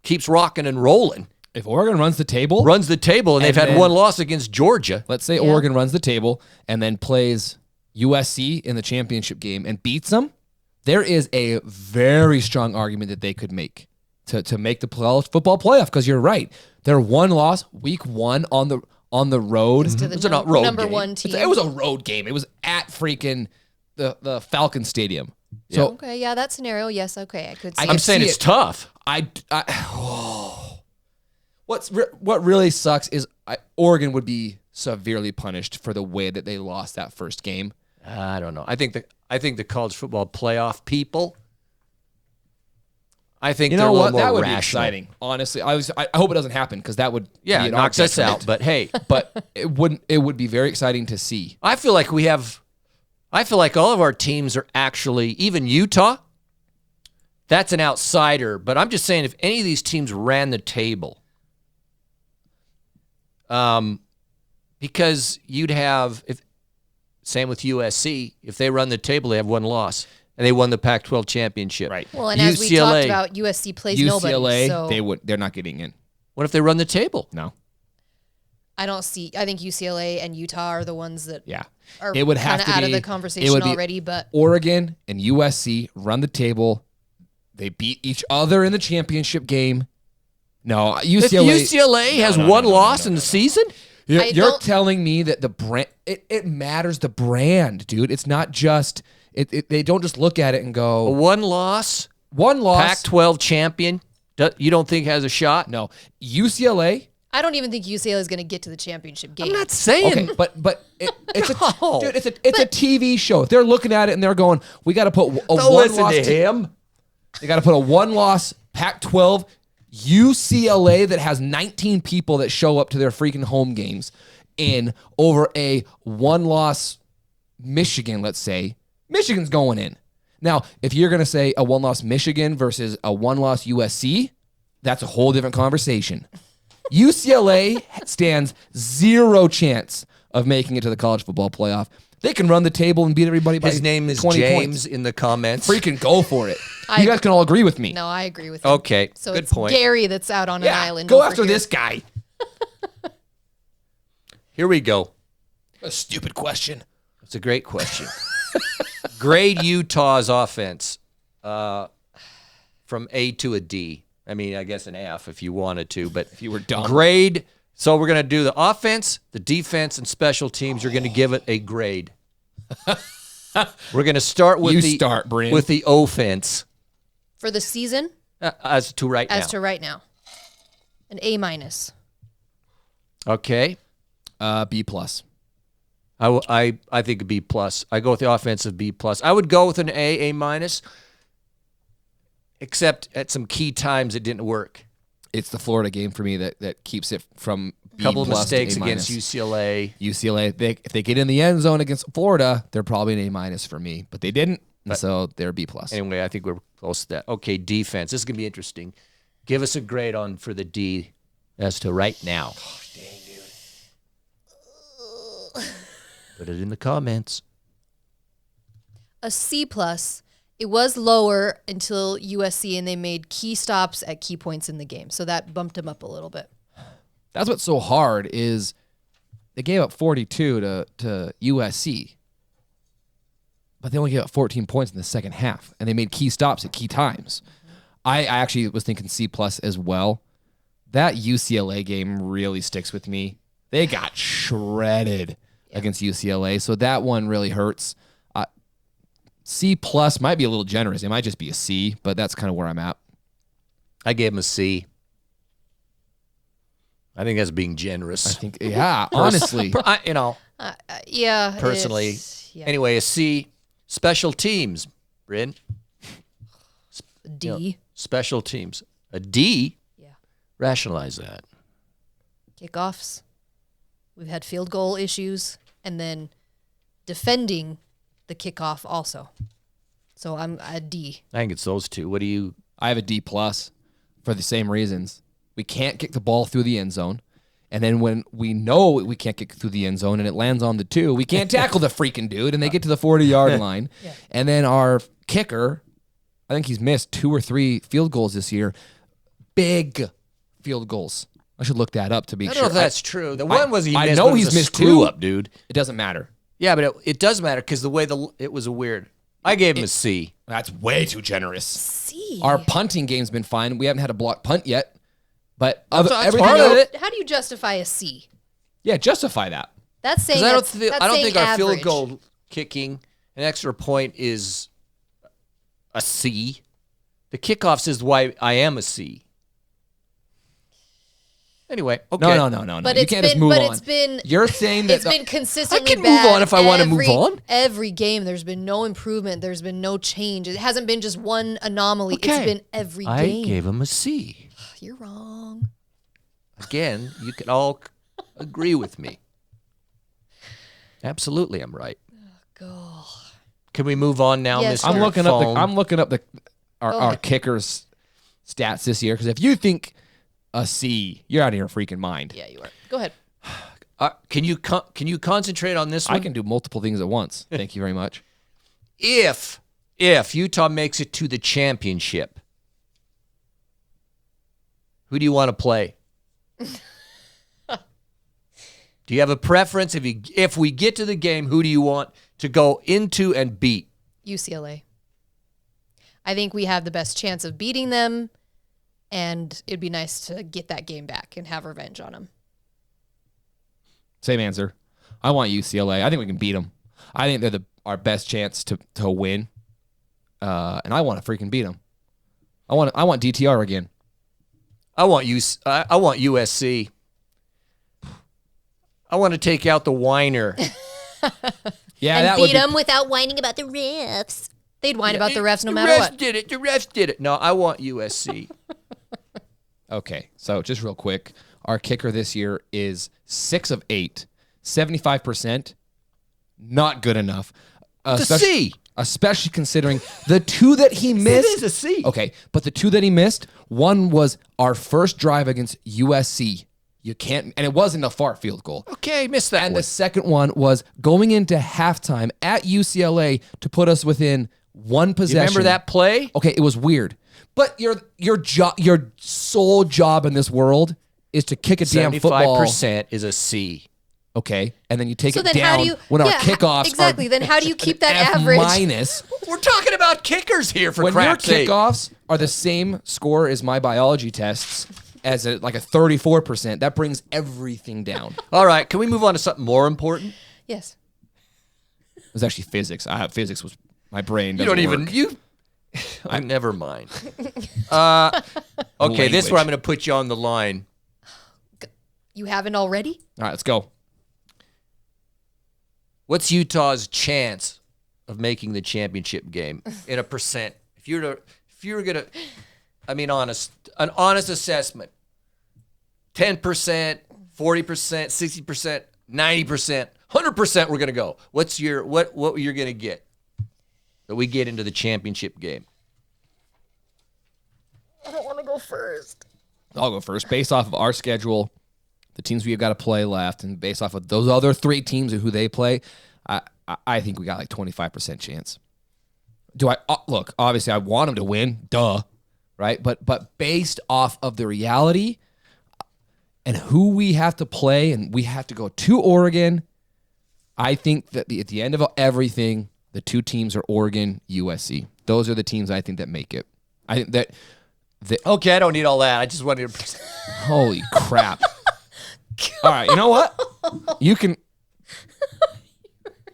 keeps rocking and rolling. If Oregon runs the table, and they've had then- 1 loss against Georgia. let's say Oregon runs the table and then plays USC in the championship game and beats them, there is a very strong argument that they could make to make the college football playoff. Because you're right, they're 1 loss week 1 on the road. To the It's not road number game. 1 team. It was a road game. It was at freaking the Falcon Stadium. So Okay, yeah, that scenario, yes, okay, I could see I it. I'm saying see it's it. tough. What really sucks is Oregon would be severely punished for the way that they lost that first game. I don't know. I think the college football playoff people. I think You they're know a little what? more That would rational. be exciting. Honestly, I hope it doesn't happen because that would Yeah, be it an knocks us detriment. out. But hey, But it wouldn't. It would be very exciting to see. I feel like all of our teams are actually, even Utah, that's an outsider. But I'm just saying, if any of these teams ran the table, because you'd have, same with USC, if they run the table, they have 1 loss. And they won the Pac-12 championship. Right. Well, and as we talked about, USC plays nobody. UCLA, So they're not getting in. What if they run the table? No. I think UCLA and Utah are the ones that Yeah. are It would have kind of to out of be- the it conversation would be- already. But Oregon and USC run the table. They beat each other in the championship game. No, UCLA. If UCLA has 1 loss in the season? You're, I you're don't- telling me that the brand, it matters the brand, dude. It's not just, they don't just look at it and A go, 1 loss, 1 loss. Pac-12 champion, you don't think has a shot? No. UCLA I don't even think UCLA is going to get to the championship game. I'm not saying. Okay, but it's No. dude, it's a TV show. If they're looking at it and they're going, we got to put a Don't listen one-loss to him. They got to put a one-loss Pac-12 UCLA that has 19 people that show up to their freaking home games in over a one-loss Michigan, let's say. Michigan's going in. Now, if you're going to say a one-loss Michigan versus a one-loss USC, that's a whole different conversation. UCLA stands zero chance of making it to the college football playoff. They can run the table and beat everybody by His name is 20 James points. in the comments. Freaking go for it. You guys can all agree with me. No, I agree with you. Okay, So good it's point. Gary that's out on an island. go over after here. this guy. Here we go. A stupid question. It's a great question. Grade Utah's offense from A to a D. I mean, I guess an F if you wanted to, but If you were dumb. grade. So we're going to do the offense, the defense, and special teams. You're going to give it a grade. We're going to start with Bryn. with the offense For the season, as to right as now. to right now, an A-. Okay. B plus. I think a B plus. I go with the offensive B plus. I would go with an A minus, except at some key times it didn't work. It's the Florida game for me that keeps it from B Couple of plus to mistakes A against minus. UCLA. UCLA, if they get in the end zone against Florida, they're probably an A minus for me, but they didn't, and so they're B plus. Anyway, I think we're close to that. Okay, defense. This is gonna be interesting. Give us a grade on for the D as to right now. Oh, dang, dude. Put it in the comments. A C+. It was lower until USC, and they made key stops at key points in the game, so that bumped them up a little bit. That's what's so hard is they gave up 42 to USC, but they only gave up 14 points in the second half, and they made key stops at key times. I actually was thinking C plus as well. That UCLA game really sticks with me. They got shredded against UCLA, so that one really hurts. C plus might be a little generous. It might just be a C, but that's kind of where I'm at. I gave him a C. I think that's being generous. I think, yeah, honestly. Yeah. Personally. Yeah. Anyway, a C. Special teams, Bryn. D. You know, special teams. A D? Yeah. Rationalize that. Kickoffs. We've had field goal issues, and then defending the kickoff also. So I'm a D. I think it's those two. What do you... I have a D plus for the same reasons. We can't kick the ball through the end zone. And then when we know we can't kick through the end zone and it lands on the 2, we can't tackle the freaking dude and they get to the 40-yard line. Yeah. And then our kicker, I think he's missed 2 or 3 field goals this year. Big field goals. I should look that up to be I sure. don't know if that's true. The one was he missed. I know but it he's was a missed screw 2. up, dude. It doesn't matter. Yeah, but it does matter because the way it was a weird. I gave him a C. That's way too generous. C. Our punting game's been fine. We haven't had a block punt yet. But That's everything part of else, it. How do you justify a C? yeah, justify that. That's saying Because that's I don't saying think our field average. goal kicking an extra point is a C. The kickoffs is why I am a C. Anyway, okay. No. But You it's can't been, just move but on. it's been, You're saying that it's been consistently I can move bad on if I wanna move every- on. Every game, there's been no improvement. There's been no change. It hasn't been just one anomaly. Okay. It's been every I game. gave him a C. You're wrong. Again, you can all agree with me. Absolutely, I'm right. God. Can we move on now, Yes, Mr. sir. I'm looking up Go our ahead. kickers stats this year because if you think a C, you're out of your freaking mind. Yeah, you are. Go ahead. Can you concentrate on this one? I can do multiple things at once. Thank you very much. If Utah makes it to the championship, who do you want to play? Do you have a preference? If we get to the game, who do you want to go into and beat? UCLA. I think we have the best chance of beating them, and it'd be nice to get that game back and have revenge on them. Same answer. I want UCLA. I think we can beat them. I think they're our best chance to win, and I want to freaking beat them. I want DTR again. I want USC. I want to take out the whiner. Yeah, and that beat would be them without whining about the refs. They'd whine about the refs no matter what. The refs did it. No, I want USC. Okay, so just real quick, our kicker this year is 6 of 8, 75%. Not good enough. It's a C. Especially considering the 2 that he missed. It is a C. Okay, but the 2 that he missed, one was our first drive against USC. You can't, and it wasn't a far field goal. Okay, missed that And one. the second one was going into halftime at UCLA to put us within one possession. You remember that play? Okay, it was weird. But your sole job in this world is to kick a damn football. 75% is a C. Okay, and then you take So it then how down do you, when our yeah, kickoffs exactly. are Then how do you keep that F average? minus. We're talking about kickers here, for When your crap's sake. kickoffs are the same score as my biology tests, as like a 34%, that brings everything down. All right, can we move on to something more important? Yes. It was actually physics. Physics was my brain. You don't doesn't even work. never mind. Okay, this is where I'm going to put you on the line. You haven't already? All right, let's go. What's Utah's chance of making the championship game in a percent? If you were gonna, I mean, an honest assessment. 10%, 40%, 60%, 90%, 100%. We're gonna go. What's your what you're gonna get that we get into the championship game? I don't want to go first. I'll go first. Based off of our schedule, the teams we have got to play left, and based off of those other 3 teams and who they play, I think we got like 25% chance. Do I look? Obviously, I want them to win. Duh, right? But based off of the reality and who we have to play, and we have to go to Oregon, I think that at the end of everything, the 2 teams are Oregon, USC. Those are the teams I think that make it. I think that. Okay, I don't need all that. I just wanted to. Holy crap. All right, you know what? You can.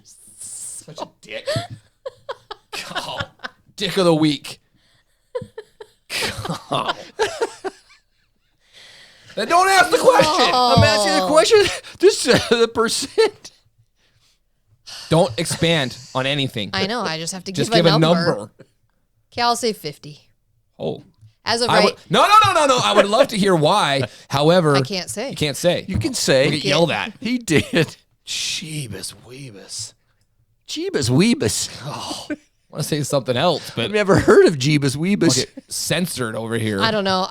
Such a dick. God. Dick of the week. God. Then don't ask the question. I'm asking the question. This the percent. Don't expand on anything. I know. I just have to Just give give a a number. number. Okay, I'll say 50. Oh. As of I right, would, no. I would love to hear why. However, I can't say. You can't say. You can say. We'll get yelled at. He did. Jeebus Weebus. Jeebus Weebus. Oh, I want to say something else, but I've never heard of Jeebus Weebus. I'll get censored over here. I don't know.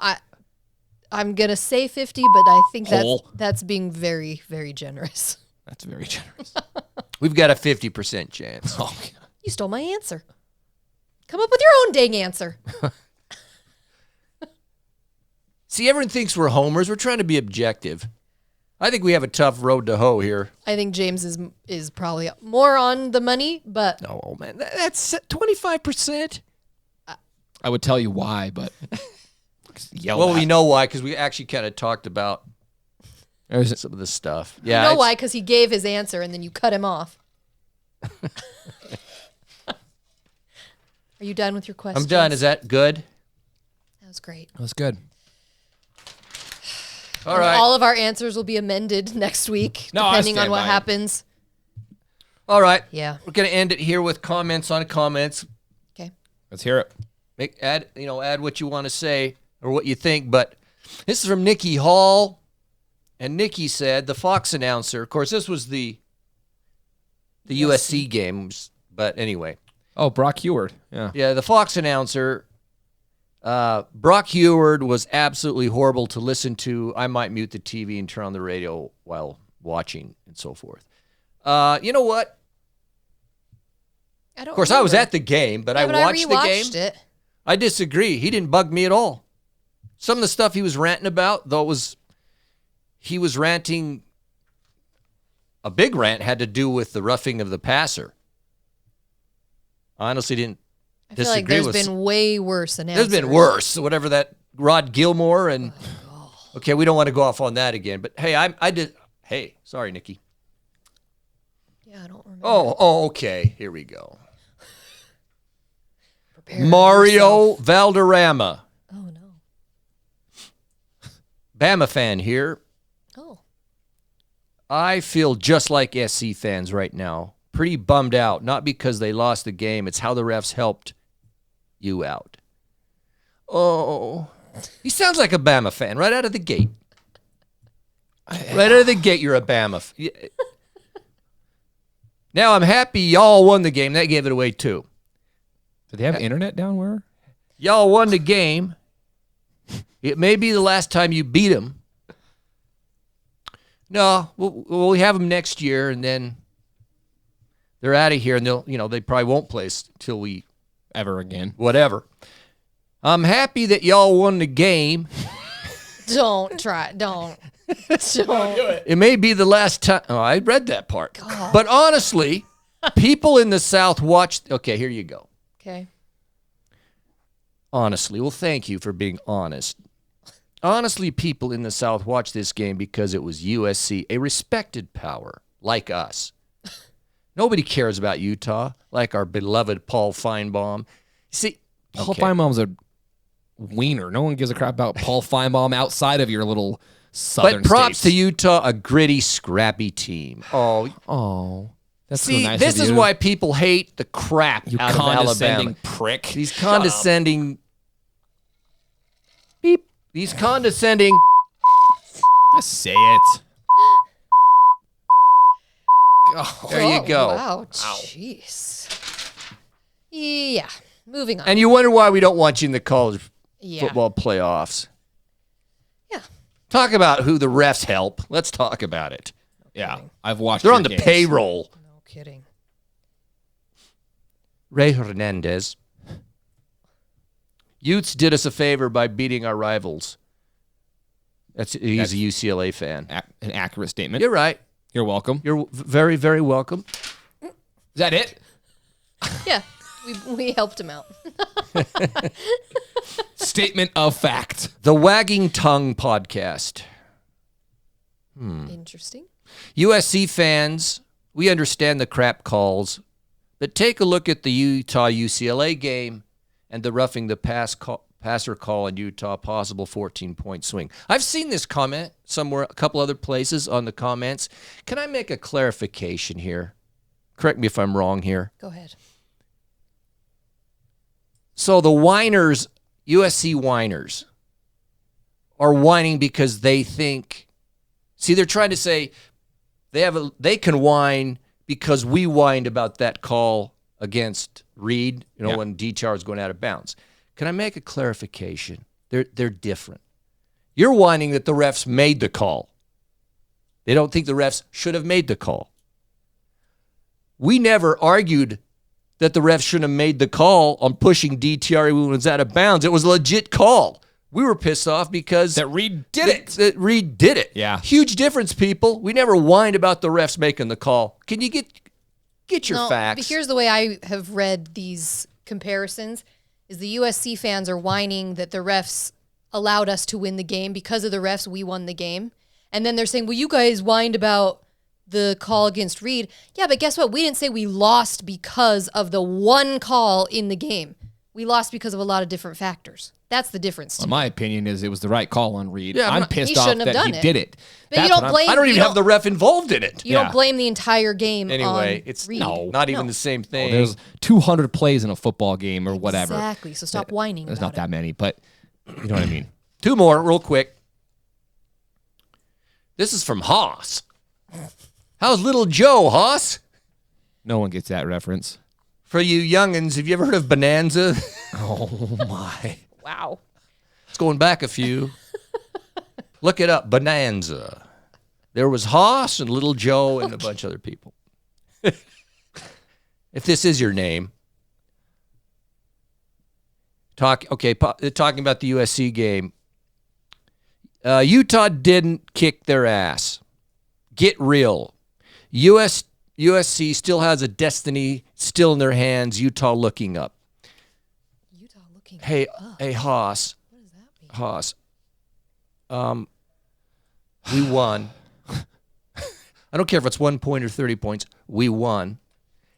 I'm gonna say 50, but I think Hole. that's being very, very generous. That's very generous. We've got a 50% chance. Oh, You stole my answer. Come up with your own dang answer. See, everyone thinks we're homers. We're trying to be objective. I think we have a tough road to hoe here. I think James is probably more on the money, but Oh, man. That's 25%. I would tell you why, but yell Well, at. we know why, because we actually kind of talked about There's- some of this stuff. you Yeah. know it's- why? Because he gave his answer and then you cut him off. Are you done with your question? I'm done. Is that good? That was great. That's good. All right. All of our answers will be amended next week, No, I depending on stand what by it. happens. All right. Yeah. We're going to end it here with comments on comments. Okay. Let's hear it. Add what you want to say or what you think. But this is from Nikki Hall. And Nikki said, the Fox announcer, of course, this was the USC games. But anyway. Oh, Brock Heward. Yeah. Yeah, the Fox announcer, Brock Heward was absolutely horrible to listen to. I might mute the TV and turn on the radio while watching and so forth. You know what? I don't Of course, I was remember. at the game, but Yeah, I but watched the game. rewatched it. I disagree. He didn't bug me at all. Some of the stuff he was ranting about, though, he was ranting. A big rant had to do with the roughing of the passer. I honestly didn't I feel like disagree there's with. been way worse announcers. There's been worse. Whatever that Rod Gilmore and. Okay, we don't want to go off on that again. But hey, I did. Hey, sorry, Nikki. Yeah, I don't remember. Oh, okay. Here we go. Prepare Mario yourself. Valderrama, Oh no. Bama fan here. Oh. I feel just like SC fans right now. Pretty bummed out. Not because they lost the game. It's how the refs helped you out. Oh. He sounds like a Bama fan right out of the gate. Right out of the gate, you're a Bama. Now, I'm happy y'all won the game. That gave it away, too. Do they have internet down where? Y'all won the game. It may be the last time you beat them. No, we'll have them next year, and then they're out of here, and they probably won't play us till we Ever again. whatever. I'm happy that y'all won the game. Don't try. Don't. Don't. It may be the last time. Oh, I read that part. God. But honestly, people in the South watched. Okay, here you go. Okay. Honestly, well, thank you for being honest. Honestly, people in the South watched this game because it was USC, a respected power like us. Nobody cares about Utah like our beloved Paul Feinbaum. See, Paul Feinbaum's a wiener. No one gives a crap about Paul Feinbaum outside of your little southern but props states. to Utah, a gritty, scrappy team. Oh, that's See, so nice this of is you. why people hate the crap You out of condescending Alabama. prick. These condescending beep. These condescending. Just say it. Oh, There you go. Wow. Jeez. Yeah. Moving on. And you wonder why we don't want you in the college Yeah. football playoffs. Yeah. Talk about who the refs help. Let's talk about it. yeah. I've watched. They're your on the games. payroll. No kidding. Ray Hernandez. Utes did us a favor by beating our rivals. He's a UCLA fan. An accurate statement. You're right. You're welcome. You're very, very welcome. Is that it? Yeah. We helped him out. Statement of fact. The Wagging Tongue Podcast. Interesting. USC fans, we understand the crap calls, but take a look at the Utah-UCLA game and the roughing the passer call in Utah, possible 14-point swing. I've seen this comment somewhere, a couple other places on the comments. Can I make a clarification here? Correct me if I'm wrong here. Go ahead. So the whiners, USC whiners, are whining because they think, see, they're trying to say they can whine because we whined about that call against Reed, when D-Char was going out of bounds. Can I make a clarification? They're different. You're whining that the refs made the call. They don't think the refs should have made the call. We never argued that the refs shouldn't have made the call on pushing DTR when it was out of bounds. It was a legit call. We were pissed off because That Reed did it. That Reed did it. Yeah. Huge difference, people. We never whined about the refs making the call. Can you get your No, facts? but here's the way I have read these comparisons is the USC fans are whining that the refs allowed us to win the game. Because of the refs, we won the game. And then they're saying, well, you guys whined about the call against Reed. Yeah, but guess what? We didn't say we lost because of the one call in the game. We lost because of a lot of different factors. That's the difference. Well, my opinion is it was the right call on Reed. Yeah, I'm he pissed off shouldn't have that done he it. did it. But you That's don't what I'm- blame. I don't even you have the ref involved in it. You don't blame the entire game Anyway, on it's Reed. not even the same thing. There's 200 plays in a football game or whatever. Exactly. So stop whining There's about not that many, but you know what I mean. Two more real quick. This is from Haas. How's little Joe, Haas? No one gets that reference. For you youngins, have you ever heard of Bonanza? Oh my. Wow. It's going back a few. Look it up, Bonanza. There was Haas and little Joe and a bunch of other people. If this is your name. Talking about the USC game. Utah didn't kick their ass. Get real. USC still has a destiny still in their hands. Utah looking up. Utah looking. Hey, Haas. What does that mean? Haas. We won. I don't care if it's 1 point or 30 points. We won.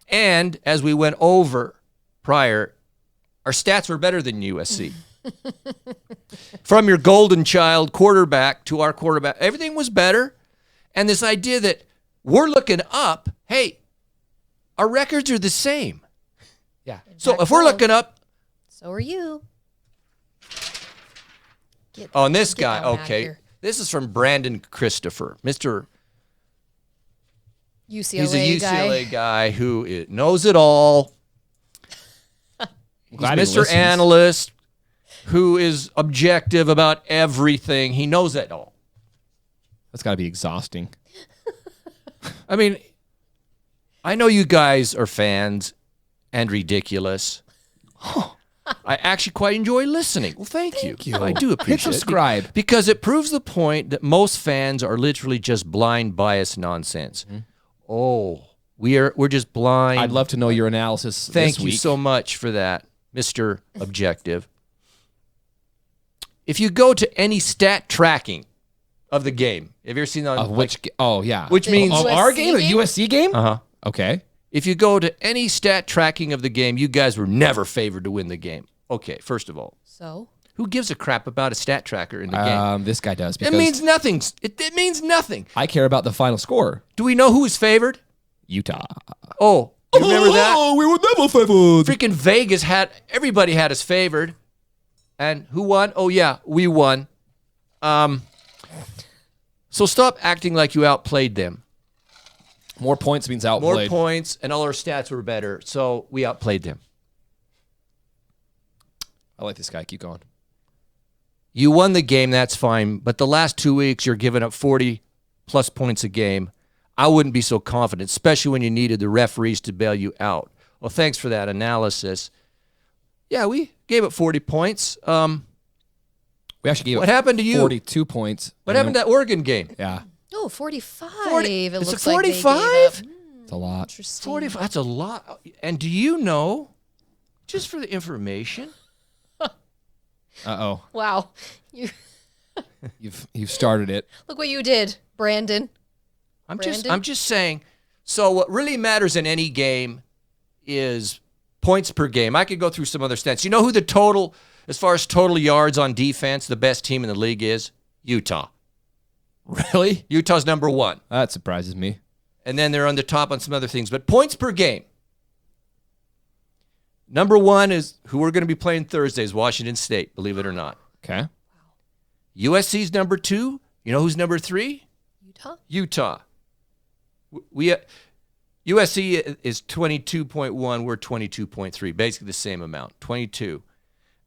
And as we went over prior, our stats were better than USC. From your golden child quarterback to our quarterback, everything was better. And this idea that we're looking up, hey, our records are the same. Yeah. So if we're looking up, so are you. and this guy, that one out of okay, here. this is from Brandon Christopher, Mr. UCLA He's a UCLA guy. guy who knows it all. He's Glad he Mr. listens. Analyst who is objective about everything. He knows it all. That's got to be exhausting. I mean, I know you guys are fans and ridiculous. I actually quite enjoy listening. Well, thank you. I do appreciate Hit subscribe. it. Because it proves the point that most fans are literally just blind bias nonsense. Mm-hmm. Oh, we're just blind. I'd love to know your analysis Thank this you week. so much for that, Mr. Objective. If you go to any stat tracking of the game, have you ever seen that? Of which? Oh, yeah. Which means Of our game, the USC game? uh-huh. Okay. If you go to any stat tracking of the game, you guys were never favored to win the game. Okay, first of all, So who gives a crap about a stat tracker in the game? This guy does It because means nothing. It means nothing. I care about the final score. Do we know who was favored? Utah. Oh, you remember that? Oh, we were never favored. Freaking Vegas everybody had us favored. And who won? Oh, yeah, we won. So stop acting like you outplayed them. More points means More outplayed. points, and all our stats were better, so we outplayed them. I like this guy. Keep going. You won the game, that's fine, but the last 2 weeks you're giving up 40-plus points a game. I wouldn't be so confident, especially when you needed the referees to bail you out. Well, thanks for that analysis. Yeah, we gave up 40 points. We actually gave What up happened to you? 42 points. What happened to that Oregon game? Yeah, oh, 45. 40. It It's looks a like they gave 45? up. it's a lot. Interesting. 45, that's a lot. And do you know, just for the information, Uh-oh. Wow. You've started it. Look what you did, Brandon. I'm Brandon? just saying, so what really matters in any game is points per game. I could go through some other stats. You know who the total, as far as total yards on defense, the best team in the league is? Utah. Really? Utah's number one. That surprises me. And then they're on the top on some other things. But points per game. Number one is who we're going to be playing Thursday is Washington State, believe it or not. Okay. USC's number two. You know who's number three? Utah? Utah. USC is 22.1. We're 22.3. Basically the same amount. 22.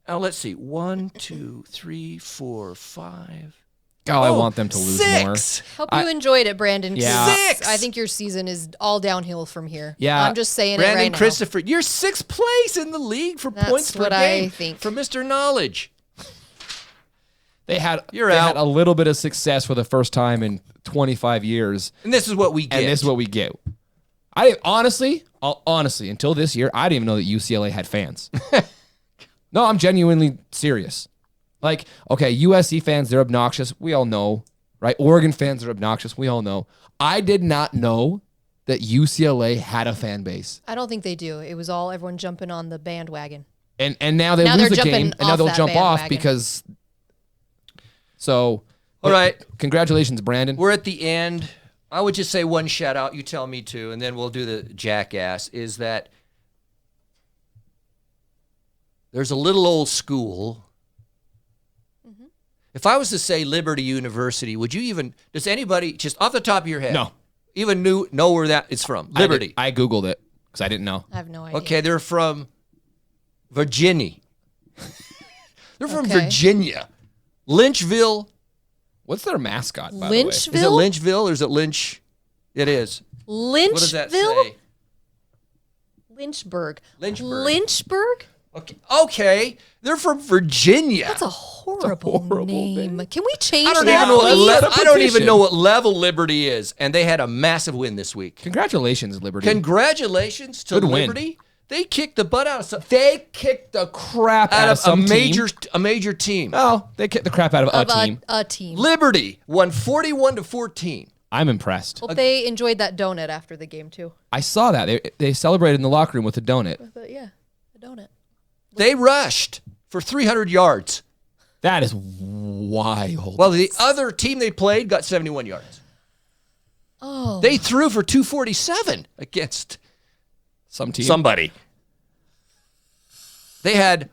Now let's see. 1, 2, 3, 4, 5. Oh, I want them to lose more. 6. Hope you enjoyed it, Brandon. 'cause Yeah. 6. I think your season is all downhill from here. Yeah. I'm just saying it Brandon right now. Christopher, you're 6th place in the league for That's points per what game. I think. For Mr. Knowledge. They had You're they out. had a little bit of success for the first time in 25 years, And this is what we get. and this is what we get. I honestly, until this year, I didn't even know that UCLA had fans. No, I'm genuinely serious. Like, okay, USC fans, they're obnoxious. We all know, right? Oregon fans are obnoxious. We all know. I did not know that UCLA had a fan base. I don't think they do. It was all everyone jumping on the bandwagon. And now they Now lose they're the jumping game, and now off they'll that jump off bandwagon. because. So, All right. Congratulations, Brandon. We're at the end. I would just say one shout out. You tell me to, and then we'll do the jackass. Is that there's a little old school. Mm-hmm. If I was to say Liberty University, would you even? Does anybody just off the top of your head? No. Even know where that is from? Liberty. I Googled it because I didn't know. I have no idea. Okay, they're from Virginia. They're from Okay. Virginia, Lynchville. What's their mascot, by the way? Lynchville? Is it Lynchville or is it Lynch? It is. Lynchville? What does that say? Lynchburg. Lynchburg. Lynchburg? Okay. They're from Virginia. That's a horrible, name. Can we change I don't that? even know what please? Let a I don't even petition. know what level Liberty is, and they had a massive win this week. Congratulations, Liberty. Congratulations to Good win. Liberty. They kicked the butt out of some, They kicked the crap out out of of some a major team. Oh, they kicked the crap out of a team. A team. Liberty won 41-14. I'm impressed. Hope they enjoyed that donut after the game, too. I saw that. They celebrated in the locker room with a donut. But yeah, a donut. They rushed for 300 yards. That is wild. Well, the other team they played got 71 yards. They threw for 247 against Some team. somebody. They had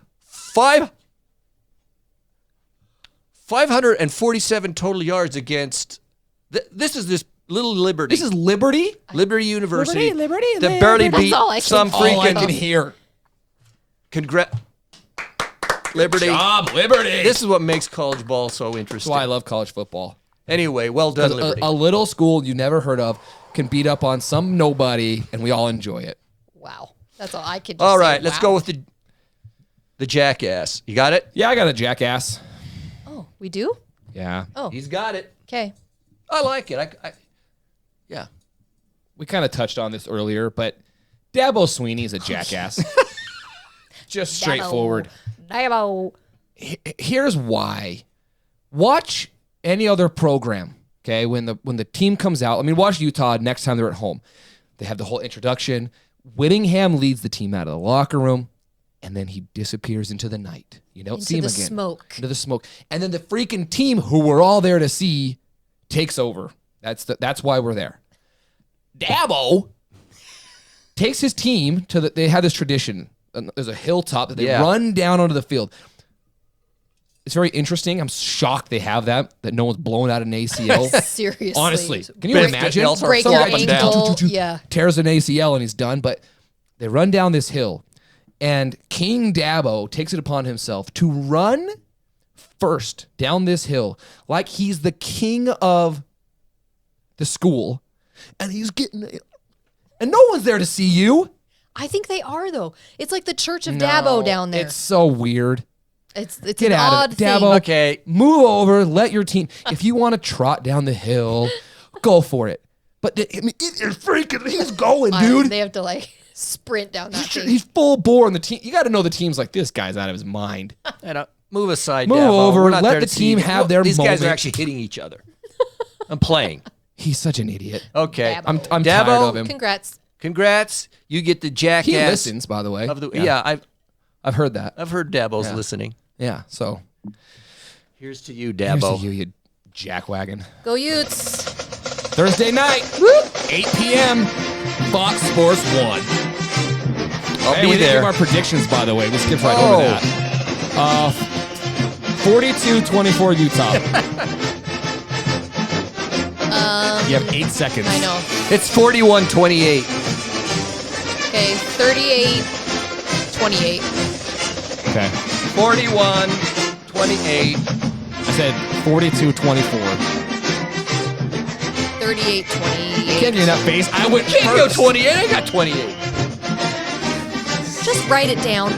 547 total yards against. This is this little Liberty. This is Liberty? Liberty University. Liberty. That barely That's beat all I can- some All I freaking. can hear. Liberty. Job, Liberty. This is what makes college ball so That's interesting. why I love college football. Anyway, well done, Liberty. A little school you never heard of can beat up on some nobody, and we all enjoy it. Wow. That's all I could just All say, right, let's wow. go with the Jackass. You got it? Yeah, I got a Jackass. Oh, we do? Yeah. Oh, He's got it. okay. I like it. Yeah. We kind of touched on this earlier, but Dabo Sweeney's a jackass. Just straightforward. Dabo. Here's why. Watch any other program, okay? When the team comes out, I mean, watch Utah next time they're at home. They have the whole introduction. Whittingham leads the team out of the locker room, and then he disappears into the night. You don't see him Into the again. smoke. Into the smoke. And then the freaking team, who we're all there to see, takes over. That's why we're there. Dabo takes his team to they have this tradition. There's a hilltop that they run down onto the field. It's very interesting. I'm shocked they have that no one's blown out an ACL. Seriously. Honestly, can you Break imagine? the- Break Some your guy ankle. Yeah. tears an ACL and he's done. But they run down this hill, and King Dabo takes it upon himself to run first down this hill like he's the king of the school, and he's getting, and no one's there to see you. I think they are, though. It's like the Church of Dabo down there. It's so weird. It's Get an out odd of it, thing. Dabo. Okay. Move over. Let your team. If you want to trot down the hill, go for it. But I mean, it's freaking. He's going, dude. They have to like sprint down that thing. He's full bore on the team. You got to know the team's like, this guy's out of his mind. Move aside, Move Dabo. over, We're not let there the to see team you. have their These guys are moment. actually hitting each other. I'm playing. He's such an idiot. Okay. Dabo. I'm Dabo, tired of him. Congrats. You get the Jackass. He listens, by the way. Of the, yeah, I've heard that. I've heard Dabo's Yeah. listening. Yeah. So Here's to you, here's Dabo. to you jackwagon. Go Utes. Thursday night, 8 p.m. Fox Sports 1. I'll Hey, be we didn't there. give our predictions, by the way. We skipped right over that. 42-24 Utah. You have 8 seconds. I know. It's 41-28. Okay, 38-28. Okay. 41-28. I said 42-24. 38-28. Can't get that face. I went Can't go first. 28. I got 28. Just write it down.